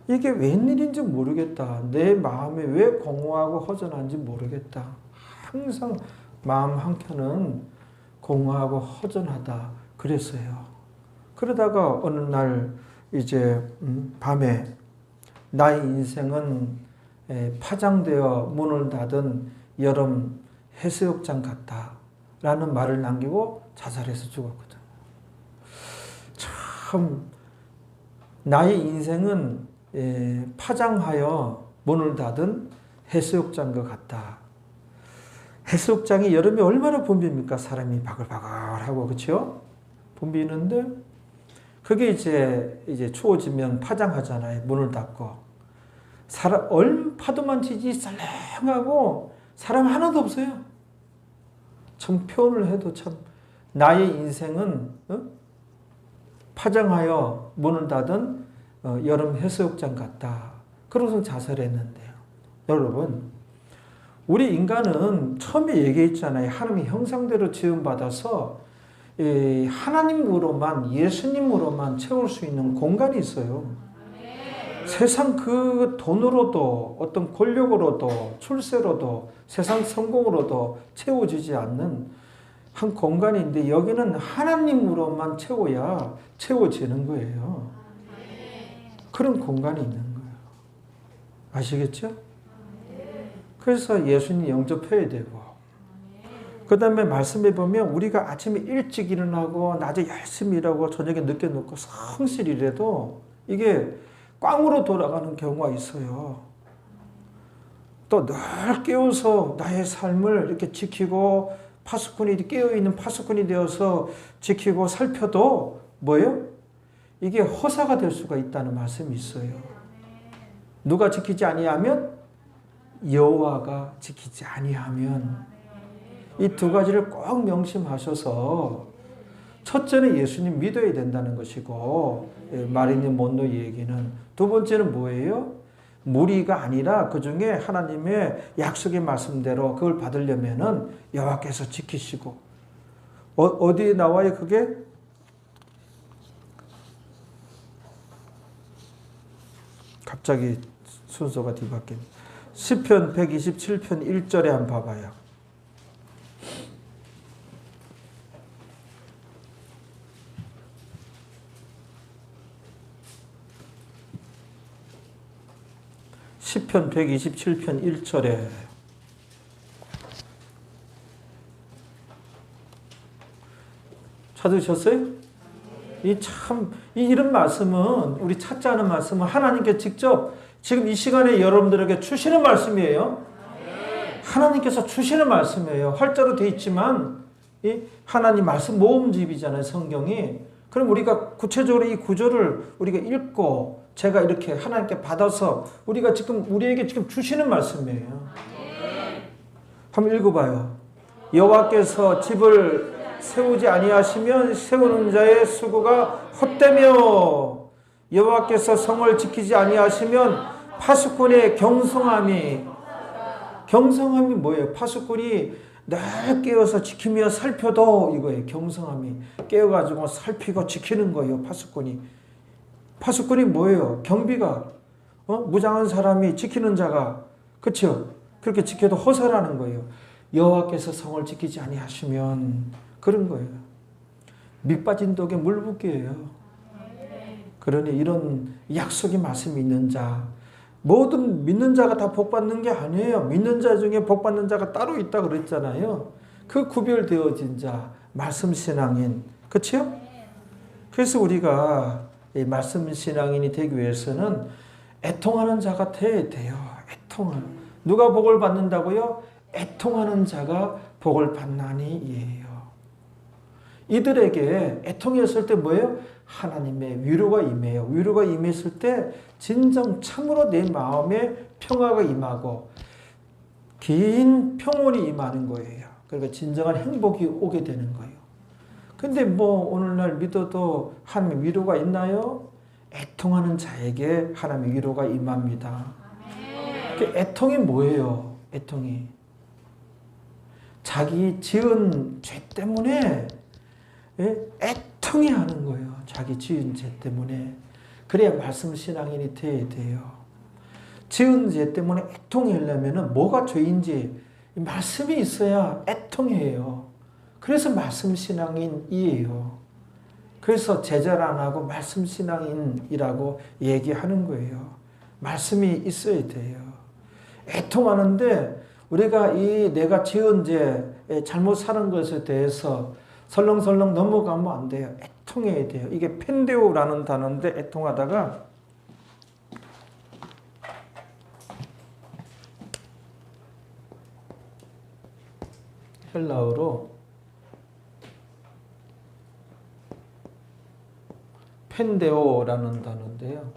이게 웬일인지 모르겠다. 내 마음이 왜 공허하고 허전한지 모르겠다. 항상 마음 한켠은 공허하고 허전하다. 그랬어요. 그러다가 어느 날 이제 밤에 나의 인생은 파장되어 문을 닫은 여름 해수욕장 같다. 라는 말을 남기고 자살해서 죽었거든. 참 나의 인생은 파장하여 문을 닫은 해수욕장과 같다. 해수욕장이 여름에 얼마나 봄비입니까? 사람이 바글바글하고 그렇죠? 봄비는데 그게 이제 추워지면 파장하잖아요. 문을 닫고 파도만 치지 썰렁하고 사람 하나도 없어요. 참 표현을 해도 참 나의 인생은 파장하여 문을 닫은 여름 해수욕장 같다. 그러고서 자살했는데요. 여러분, 우리 인간은 처음에 얘기했잖아요. 하나님의 형상대로 지음받아서 하나님으로만, 예수님으로만 채울 수 있는 공간이 있어요. 세상 그 돈으로도 어떤 권력으로도 출세로도 세상 성공으로도 채워지지 않는 한 공간인데 여기는 하나님으로만 채워야 채워지는 거예요. 그런 공간이 있는 거예요. 아시겠죠? 그래서 예수님 영접해야 되고 그 다음에 말씀해 보면 우리가 아침에 일찍 일어나고 낮에 열심히 일하고 저녁에 늦게 눕고 성실히 일해도 이게 꽝으로 돌아가는 경우가 있어요. 또 늘 깨워서 나의 삶을 이렇게 지키고 깨어있는 파수꾼이 되어서 지키고 살펴도 뭐예요? 이게 허사가 될 수가 있다는 말씀이 있어요. 누가 지키지 아니하면 여호와가 지키지 아니하면 이 두 가지를 꼭 명심하셔서 첫째는 예수님 믿어야 된다는 것이고 마리님 몬노 얘기는 두 번째는 뭐예요? 무리가 아니라 그 중에 하나님의 약속의 말씀대로 그걸 받으려면은 여호와께서 지키시고 어디에 나와요 그게? 갑자기 순서가 뒤바뀌네. 시편 127편 1절에 한번 봐봐요. 시편 127편 1절에 찾으셨어요? 이런 말씀은 우리 찾지 않은 말씀은 하나님께 직접 지금 이 시간에 여러분들에게 주시는 말씀이에요. 하나님께서 주시는 말씀이에요. 활자로 되어 있지만 이 하나님 말씀 모음집이잖아요. 성경이. 그럼 우리가 구체적으로 이 구절을 우리가 읽고 제가 이렇게 하나님께 받아서 우리에게 지금 주시는 말씀이에요. 한번 읽어봐요. 여호와께서 집을 세우지 아니하시면 세우는 자의 수고가 헛되며 여호와께서 성을 지키지 아니하시면 파수꾼의 경성함이 뭐예요? 파수꾼이 늘 깨어서 지키며 살펴도 이거예요. 경성함이 깨어가지고 살피고 지키는 거예요. 파수꾼이 뭐예요? 경비가 무장한 사람이 지키는 자가 그렇죠? 그렇게 지켜도 허사라는 거예요. 여호와께서 성을 지키지 아니하시면 그런 거예요. 밑 빠진 독에 물 붓기예요. 그러니 이런 약속의 말씀이 있는 자 모든 믿는 자가 다 복받는 게 아니에요. 믿는 자 중에 복받는 자가 따로 있다 그랬잖아요. 그 구별되어진 자 말씀 신앙인. 그렇죠? 그래서 우리가 이 말씀 신앙인이 되기 위해서는 애통하는 자가 돼야 돼요. 애통하는. 누가 복을 받는다고요? 애통하는 자가 복을 받나니예요. 이들에게 애통했을 때 뭐예요? 하나님의 위로가 임해요. 위로가 임했을 때 진정 참으로 내 마음에 평화가 임하고 긴 평온이 임하는 거예요. 그러니까 진정한 행복이 오게 되는 거예요. 근데 뭐 오늘날 믿어도 하나님의 위로가 있나요? 애통하는 자에게 하나님의 위로가 임합니다. 애통이 뭐예요? 애통이 자기 지은 죄 때문에 애통이 하는 거예요. 자기 지은 죄 때문에. 그래야 말씀 신앙인이 돼야 돼요. 지은 죄 때문에 애통이 하려면 뭐가 죄인지 말씀이 있어야 애통해요. 그래서 말씀 신앙인이에요. 그래서 제자를 안 하고 말씀 신앙인이라고 얘기하는 거예요. 말씀이 있어야 돼요. 애통하는데 우리가 이 내가 지은 죄, 잘못 사는 것에 대해서 설렁설렁 넘어가면 안 돼요. 애통해야 돼요. 이게 펜데오라는 단어인데 애통하다가 헬라어로 펜데오라는 단어인데요.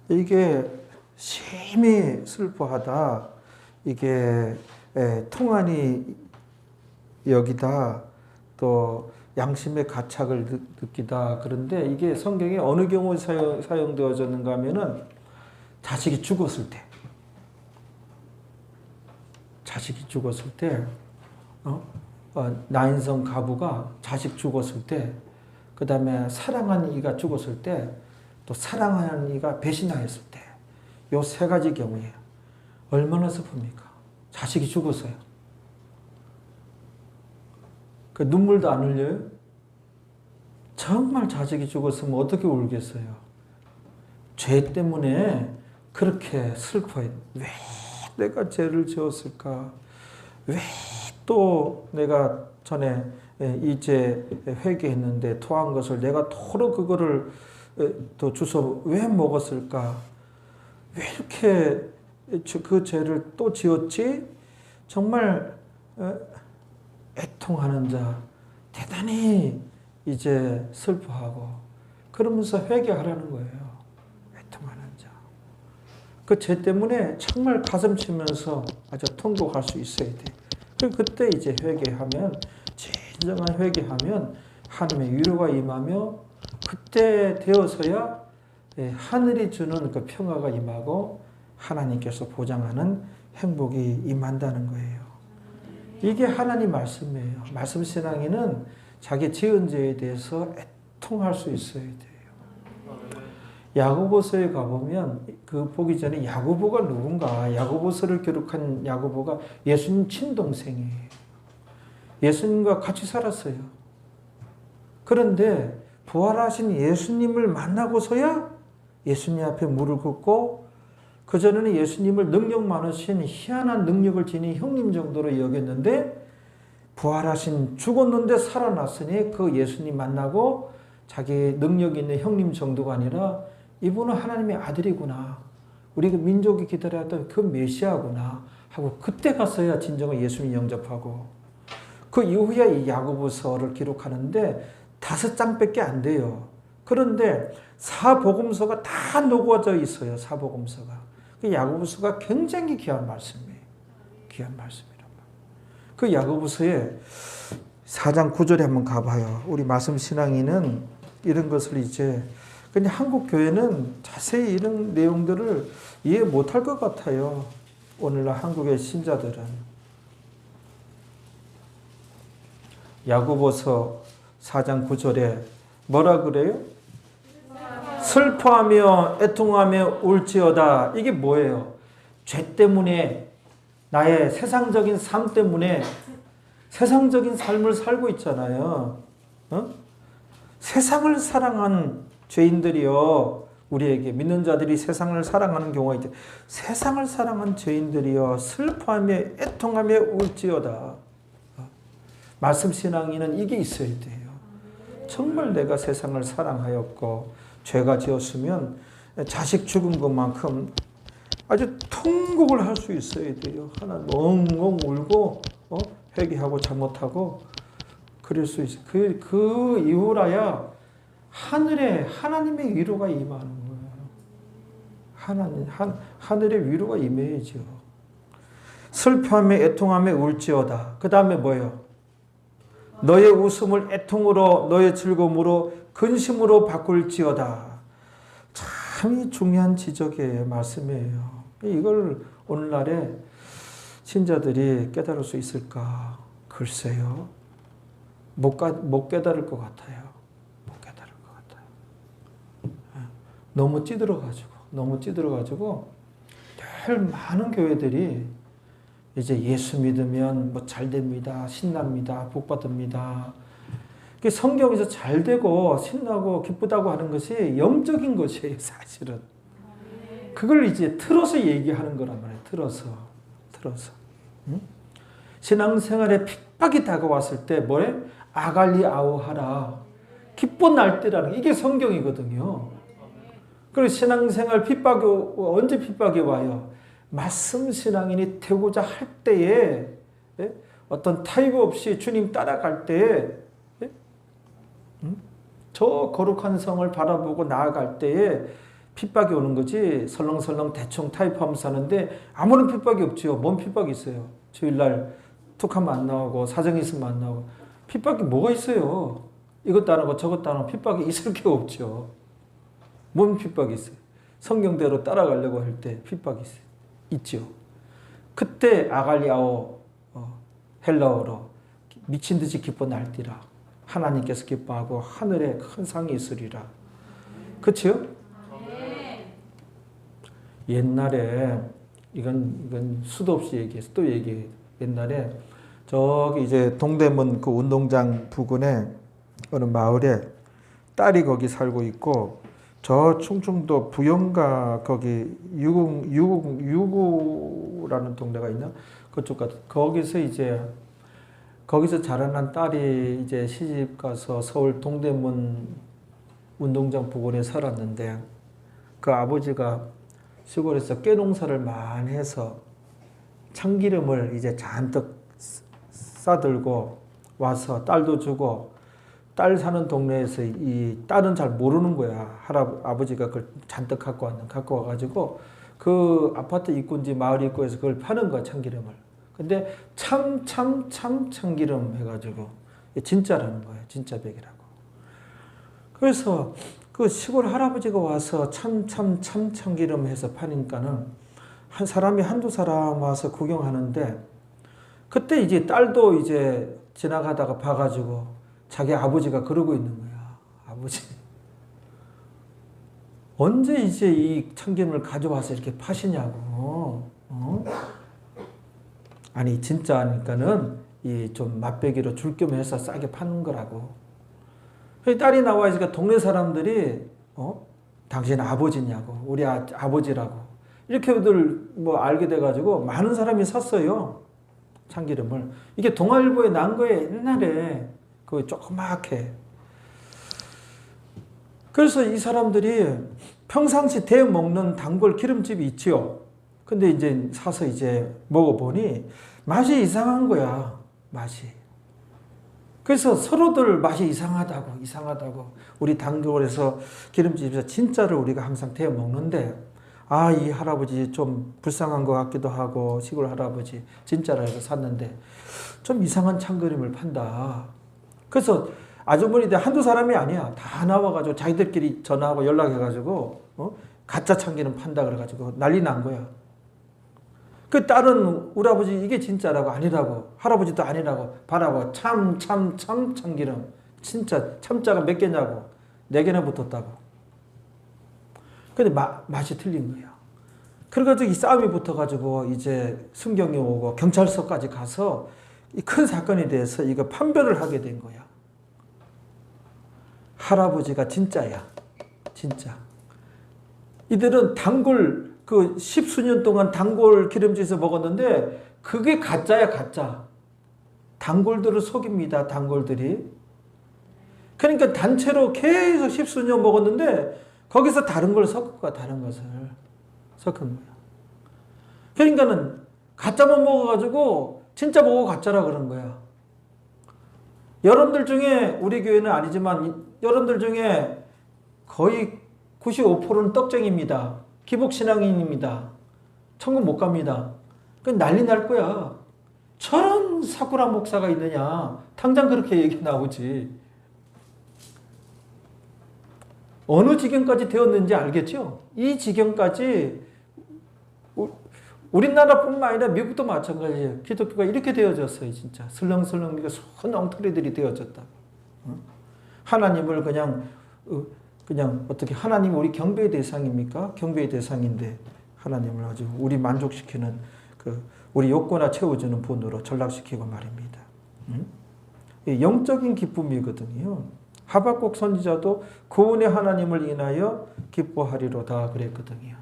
이게 심히 슬퍼하다. 이게 통한이 여기다. 또 양심의 가책을 느끼다. 그런데 이게 성경에 어느 경우에 사용되어졌는가 하면은 자식이 죽었을 때. 자식이 죽었을 때, 나인성 가부가 자식 죽었을 때, 그 다음에 사랑하는 이가 죽었을 때, 또 사랑하는 이가 배신하였을 때, 요 세 가지 경우에 얼마나 슬픕니까? 자식이 죽었어요. 그 눈물도 안 흘려요? 정말 자식이 죽었으면 어떻게 울겠어요? 죄 때문에 그렇게 슬퍼요. 왜 내가 죄를 지었을까? 왜 또 내가 전에 이 죄 회개했는데 토한 것을 내가 토로 그거를 또 주워 왜 먹었을까? 왜 이렇게 그 죄를 또 지었지? 정말 애통하는 자, 대단히 이제 슬퍼하고 그러면서 회개하라는 거예요. 애통하는 자. 그 죄 때문에 정말 가슴 치면서 아주 통곡할 수 있어야 돼. 그때 이제 회개하면, 진정한 회개하면 하나님의 위로가 임하며 그때 되어서야 하늘이 주는 그 평화가 임하고 하나님께서 보장하는 행복이 임한다는 거예요. 이게 하나님 말씀이에요. 말씀 신앙인은 자기 지은 죄에 대해서 애통할 수 있어야 돼요. 야고보서에 가보면 그 보기 전에 야고보가 누군가, 야고보서를 기록한 야고보가 예수님 친동생이에요. 예수님과 같이 살았어요. 그런데 부활하신 예수님을 만나고서야 예수님 앞에 무릎 꿇고 그전에는 예수님을 능력 많으신 희한한 능력을 지닌 형님 정도로 여겼는데 부활하신 죽었는데 살아났으니 그 예수님 만나고 자기 능력 있는 형님 정도가 아니라 이분은 하나님의 아들이구나. 우리 그 민족이 기다렸던 그 메시아구나 하고 그때 가서야 진정한 예수님 영접하고 그 이후에 이 야고보서를 기록하는데 5장밖에 안 돼요. 그런데 사복음서가 다 녹아져 있어요. 사복음서가. 그 야고보서가 굉장히 귀한 말씀이에요. 귀한 말씀이란 말이에요. 그 야고보서에 4장 9절에 한번 가봐요. 우리 말씀 신앙인은 이런 것을 이제 근데 한국 교회는 자세히 이런 내용들을 이해 못할 것 같아요. 오늘날 한국의 신자들은. 야고보서 4장 9절에 뭐라 그래요? 슬퍼하며 애통하며 울지어다. 이게 뭐예요? 죄 때문에 나의 세상적인 삶 때문에 세상적인 삶을 살고 있잖아요. 세상을 사랑한 죄인들이요. 우리에게 믿는 자들이 세상을 사랑하는 경우가 있죠. 세상을 사랑한 죄인들이여 슬퍼하며 애통하며 울지어다. 말씀 신앙인은 이게 있어야 돼요. 정말 내가 세상을 사랑하였고 죄가 지었으면 자식 죽은 것만큼 아주 통곡을 할 수 있어야 돼요. 하나 엉엉 울고 회개하고 잘못하고 그럴 수 있어요. 그 이후라야 하늘에 하나님의 위로가 임하는 거예요. 하늘의 위로가 임해야죠. 슬퍼하며 애통하며 울지어다. 그 다음에 뭐예요? 너의 웃음을 애통으로 너의 즐거움으로 근심으로 바꿀지어다. 참 중요한 지적의 말씀이에요. 이걸 오늘날에 신자들이 깨달을 수 있을까? 글쎄요. 못 깨달을 것 같아요. 못 깨달을 것 같아요. 너무 찌들어가지고 늘 많은 교회들이 이제 예수 믿으면 뭐 잘 됩니다. 신납니다. 복 받습니다. 성경에서 잘 되고 신나고 기쁘다고 하는 것이 영적인 것이에요, 사실은. 그걸 이제 틀어서 얘기하는 거란 말이에요. 틀어서. 응? 신앙생활에 핍박이 다가왔을 때 뭐래? 아갈리아오 하라. 기쁜 날때라는 이게 성경이거든요. 그리고 신앙생활 핍박이 언제 핍박이 와요? 말씀 신앙인이 되고자 할 때에 어떤 타협 없이 주님 따라갈 때에 저 거룩한 성을 바라보고 나아갈 때에 핍박이 오는 거지. 설렁설렁 대충 타협하면서 하는데 아무런 핍박이 없죠. 뭔 핍박이 있어요? 주일날 툭하면 안 나오고 사정이 있으면 안 나오고. 핍박이 뭐가 있어요? 이것도 안 하고 저것도 안 하고 핍박이 있을 게 없죠. 뭔 핍박이 있어요? 성경대로 따라가려고 할 때 핍박이 있죠. 그때 아갈리아오 헬라어로 미친 듯이 기뻐 날뛰라. 하나님께서 기뻐하고 하늘에 큰 상이 있으리라. 그치요? 옛날에 이건 수도 없이 얘기해서 또 얘기해요. 옛날에 저기 이제 동대문 그 운동장 부근에 어느 마을에 딸이 거기 살고 있고 저 충청도 부영가 거기 유구라는 동네가 있나? 그쪽 같은 거기서 자라난 딸이 이제 시집 가서 서울 동대문 운동장 부근에 살았는데 그 아버지가 시골에서 깨농사를 많이 해서 참기름을 이제 잔뜩 싸들고 와서 딸도 주고 딸 사는 동네에서 이 딸은 잘 모르는 거야. 아버지가 그걸 잔뜩 갖고 와가지고 그 아파트 입구인지 마을 입구에서 그걸 파는 거야, 참기름을. 근데 참기름 해가지고 진짜라는 거예요. 진짜 백이라고. 그래서 그 시골 할아버지가 와서 참기름 해서 파니까는 한 사람이 한두 사람 와서 구경하는데 그때 이제 딸도 이제 지나가다가 봐가지고 자기 아버지가 그러고 있는 거야. 아버지. 언제 이제 이 참기름을 가져와서 이렇게 파시냐고. 아니 진짜 하니까는 이 좀 맛배기로 줄 겸 해서 싸게 파는 거라고. 딸이 나와 있으니까 동네 사람들이 당신 아버지냐고 우리 아버지라고 이렇게들 뭐 알게 돼가지고 많은 사람이 샀어요. 참기름을. 이게 동아일보에 난 거에 옛날에 그 조그맣게. 그래서 이 사람들이 평상시 대 먹는 단골 기름집이 있지요. 근데 이제 사서 이제 먹어보니 맛이 이상한 거야. 맛이. 그래서 서로들 맛이 이상하다고. 우리 단골에서 기름집에서 진짜를 우리가 항상 대 먹는데 이 할아버지 좀 불쌍한 것 같기도 하고 시골 할아버지 진짜라 해서 샀는데 좀 이상한 참기름을 판다. 그래서 아주머니들 한두 사람이 아니야. 다 나와가지고 자기들끼리 전화하고 연락해가지고 가짜 참기름 판다 그래가지고 난리 난 거야. 그 딸은 우리 아버지 이게 진짜라고 아니라고 할아버지도 아니라고 바라고 참기름 진짜 참자가 몇 개냐고 4개나 붙었다고. 근데 맛이 틀린 거야. 그래가지고 이 싸움이 붙어가지고 이제 순경이 오고 경찰서까지 가서 이 큰 사건에 대해서 이거 판별을 하게 된 거야. 할아버지가 진짜야. 진짜. 이들은 단골 그 십수년 동안 단골 기름집에서 먹었는데 그게 가짜야, 가짜. 단골들을 속입니다, 단골들이. 그러니까 단체로 계속 십수년 먹었는데 거기서 다른 걸 섞은 거야, 다른 것을 섞은 거야. 그러니까는 가짜만 먹어가지고 진짜 먹어 가짜라 그런 거야. 여러분들 중에, 우리 교회는 아니지만 여러분들 중에 거의 95%는 떡쟁입니다. 기복신앙인입니다. 천국 못 갑니다. 그 난리 날 거야. 저런 사쿠라 목사가 있느냐. 당장 그렇게 얘기 나오지. 어느 지경까지 되었는지 알겠죠? 이 지경까지 우리나라뿐만 아니라 미국도 마찬가지예요. 기독교가 이렇게 되어졌어요. 진짜 슬렁슬렁 손 엉터리들이 되어졌다. 하나님을 그냥 어떻게, 하나님이 우리 경배의 대상입니까? 경배의 대상인데 하나님을 아주 우리 만족시키는 우리 욕구나 채워주는 분으로 전락시키고 말입니다. 영적인 기쁨이거든요. 하박국 선지자도 구원의 하나님을 인하여 기뻐하리로다 그랬거든요.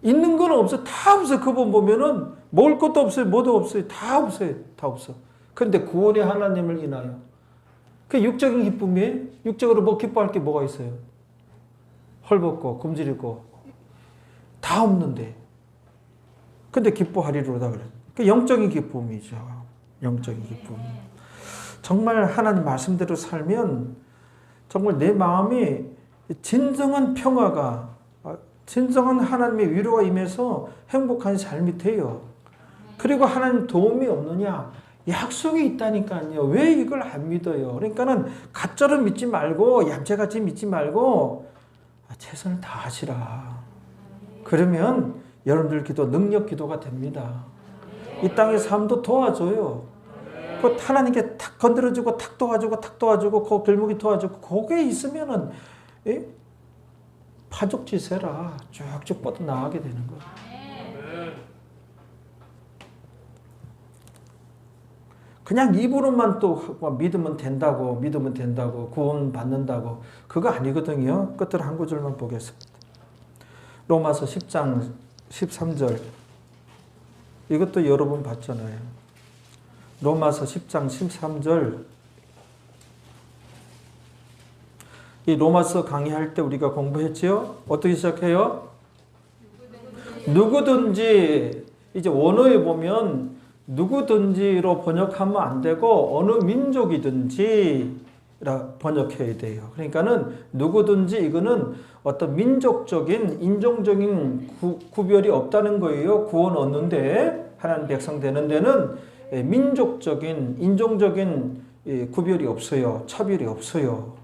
있는 건 없어. 다 없어. 그분 보면은 먹을 것도 없어요. 뭐도 없어요. 다 없어요. 다 없어. 그런데 구원의 하나님을 인하여. 그 육적인 기쁨이에요. 육적으로 뭐 기뻐할 게 뭐가 있어요? 헐벗고 굶주리고 다 없는데. 근데 기뻐하리로다 그래. 그 영적인 기쁨이죠. 영적인 기쁨. 정말 하나님 말씀대로 살면 정말 내 마음이 진정한 평화가, 진정한 하나님의 위로가 임해서 행복한 삶이 돼요. 그리고 하나님 도움이 없느냐? 약속이 있다니까요. 왜 이걸 안 믿어요? 그러니까는 가짜로 믿지 말고 얌체같이 믿지 말고 최선을 다하시라. 그러면 여러분들 기도 능력 기도가 됩니다. 이 땅의 삶도 도와줘요. 그 하나님께 탁 건드려주고 탁 도와주고 탁 도와주고 그 길목이 도와주고 거기에 있으면은 파죽지세라 쭉쭉 뻗어 나가게 되는 거예요. 그냥 입으로만 또 믿으면 된다고 구원 받는다고 그거 아니거든요. 끝으로 한 구절만 보겠습니다. 로마서 10장 13절 이것도 여러 번 봤잖아요. 로마서 10장 13절 이 로마서 강의할 때 우리가 공부했지요? 어떻게 시작해요? 누구든지 이제 원어에 보면 누구든지로 번역하면 안 되고 어느 민족이든지 번역해야 돼요. 그러니까는 누구든지 이거는 어떤 민족적인 인종적인 구별이 없다는 거예요. 구원 얻는데 하나님 백성 되는 데는 민족적인 인종적인 구별이 없어요. 차별이 없어요.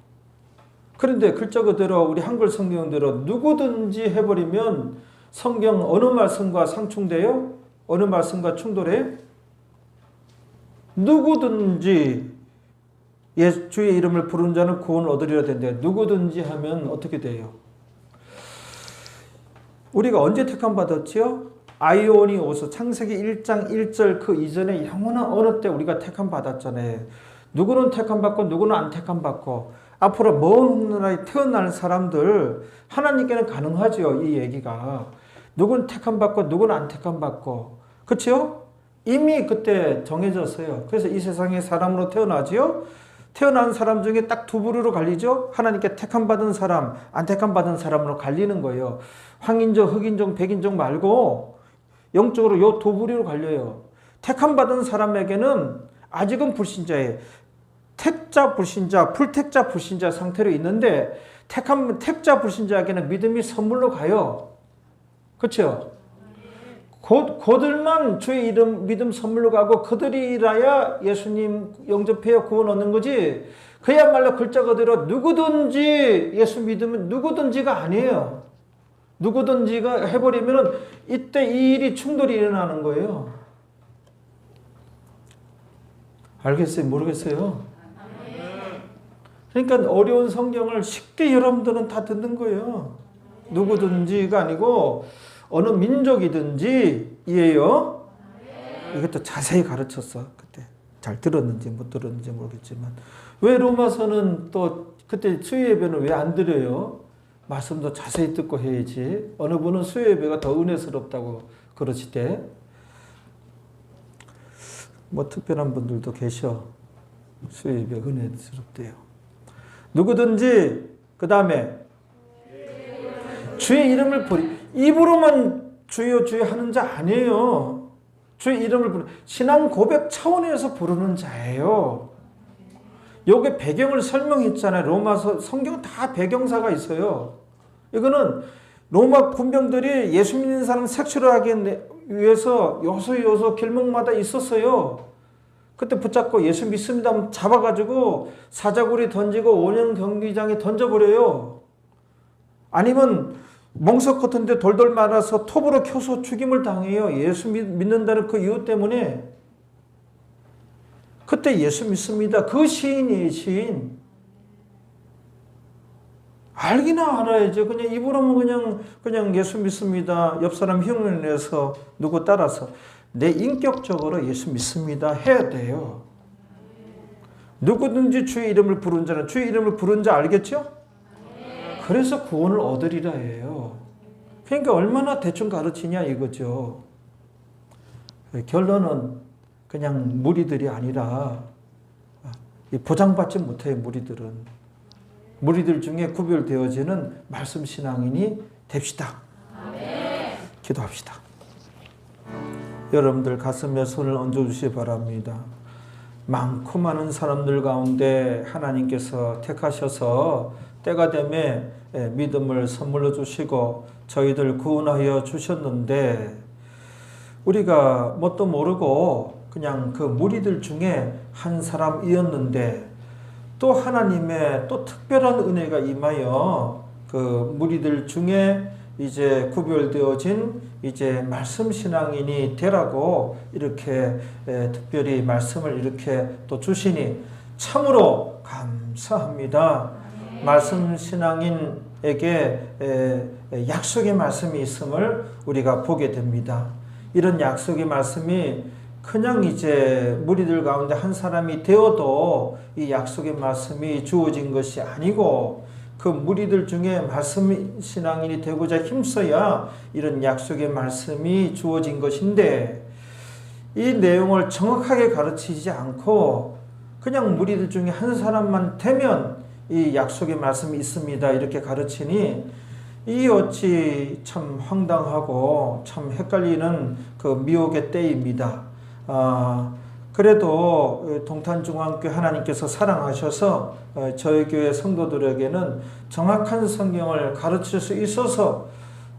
그런데 글자 그대로 우리 한글 성경대로 누구든지 해버리면 성경 어느 말씀과 상충돼요? 어느 말씀과 충돌해? 누구든지 주의 이름을 부르는 자는 구원을 얻으리라 된대. 누구든지 하면 어떻게 돼요? 우리가 언제 택함 받았지요? 아이오니오스 창세기 1장 1절 그 이전에 영원한 어느 때 우리가 택함 받았잖아요. 누구는 택함 받고 누구는 안 택함 받고 앞으로 먼 훗날에 태어날 사람들 하나님께는 가능하죠. 이 얘기가. 누구는 택함 받고 누구는 안 택함 받고 그렇죠? 이미 그때 정해졌어요. 그래서 이 세상에 사람으로 태어나지요. 태어난 사람 중에 딱 두 부류로 갈리죠. 하나님께 택함 받은 사람, 안 택함 받은 사람으로 갈리는 거예요. 황인종, 흑인종, 백인종 말고 영적으로 요 두 부류로 갈려요. 택함 받은 사람에게는 아직은 불신자예요. 택자 불신자, 불택자 불신자 상태로 있는데 택자 불신자에게는 믿음이 선물로 가요. 그렇죠? 그들만 주의 이름 믿음 선물로 가고 그들이라야 예수님 영접해야 구원 얻는 거지. 그야말로 글자 그대로 누구든지 예수 믿으면 누구든지가 아니에요. 누구든지가 해버리면 이때 이 일이 충돌이 일어나는 거예요. 알겠어요? 모르겠어요? 그러니까 어려운 성경을 쉽게 여러분들은 다 듣는 거예요. 누구든지가 아니고 어느 민족이든지 이에요. 이것도 자세히 가르쳤어. 그때 잘 들었는지 못 들었는지 모르겠지만 왜 로마서는 또 그때 수요 예배는 왜 안 드려요? 말씀도 자세히 듣고 해야지. 어느 분은 수요 예배가 더 은혜스럽다고 그러시대. 뭐 특별한 분들도 계셔. 수요 예배 은혜스럽대요. 누구든지 그 다음에 주의 이름을 입으로만 주여 주여 하는 자 아니에요. 주의 이름을 부르는 신앙 고백 차원에서 부르는 자예요. 요게 배경을 설명했잖아요. 로마서 성경 다 배경사가 있어요. 이거는 로마 군병들이 예수 믿는 사람 색출하기 위해서 요소 길목마다 있었어요. 그때 붙잡고 예수 믿습니다 하면 잡아가지고 사자굴이 던지고 원형 경기장에 던져버려요. 아니면 멍석 같은 데 돌돌 말아서 톱으로 켜서 죽임을 당해요. 예수 믿는다는 그 이유 때문에. 그때 예수 믿습니다. 그 시인이에요, 시인. 알기나 알아야죠. 그냥 입으로는 그냥 예수 믿습니다. 옆 사람 흉을 내서 누구 따라서 내 인격적으로 예수 믿습니다 해야 돼요. 누구든지 주의 이름을 부른 자는 주의 이름을 부른 자 알겠죠? 그래서 구원을 얻으리라 해요. 그러니까 얼마나 대충 가르치냐 이거죠. 결론은 그냥 무리들이 아니라 보장받지 못해요. 무리들 중에 구별되어지는 말씀 신앙인이 됩시다. 기도합시다. 여러분들 가슴에 손을 얹어주시기 바랍니다. 많고 많은 사람들 가운데 하나님께서 택하셔서 때가 되면 믿음을 선물로 주시고 저희들 구원하여 주셨는데 우리가 뭣도 모르고 그냥 그 무리들 중에 한 사람이었는데 또 하나님의 또 특별한 은혜가 임하여 그 무리들 중에 이제 구별되어진 이제 말씀 신앙인이 되라고 이렇게 특별히 말씀을 이렇게 또 주시니 참으로 감사합니다. 말씀 신앙인에게 약속의 말씀이 있음을 우리가 보게 됩니다. 이런 약속의 말씀이 그냥 이제 무리들 가운데 한 사람이 되어도 이 약속의 말씀이 주어진 것이 아니고 그 무리들 중에 말씀 신앙인이 되고자 힘써야 이런 약속의 말씀이 주어진 것인데 이 내용을 정확하게 가르치지 않고 그냥 무리들 중에 한 사람만 되면 이 약속의 말씀이 있습니다 이렇게 가르치니 이 어찌 참 황당하고 참 헷갈리는 그 미혹의 때입니다. 그래도 동탄중앙교회 하나님께서 사랑하셔서 저희 교회 성도들에게는 정확한 성경을 가르칠 수 있어서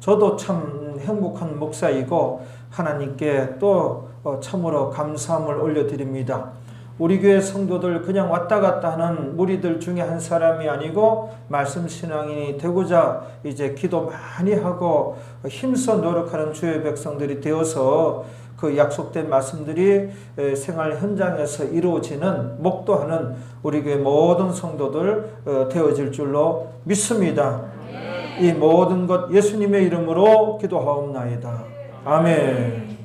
저도 참 행복한 목사이고 하나님께 또 참으로 감사함을 올려드립니다. 우리 교회 성도들 그냥 왔다 갔다 하는 무리들 중에 한 사람이 아니고 말씀 신앙인이 되고자 이제 기도 많이 하고 힘써 노력하는 주의 백성들이 되어서 그 약속된 말씀들이 생활 현장에서 이루어지는 목도하는 우리 교회 모든 성도들 되어질 줄로 믿습니다. 이 모든 것 예수님의 이름으로 기도하옵나이다. 아멘.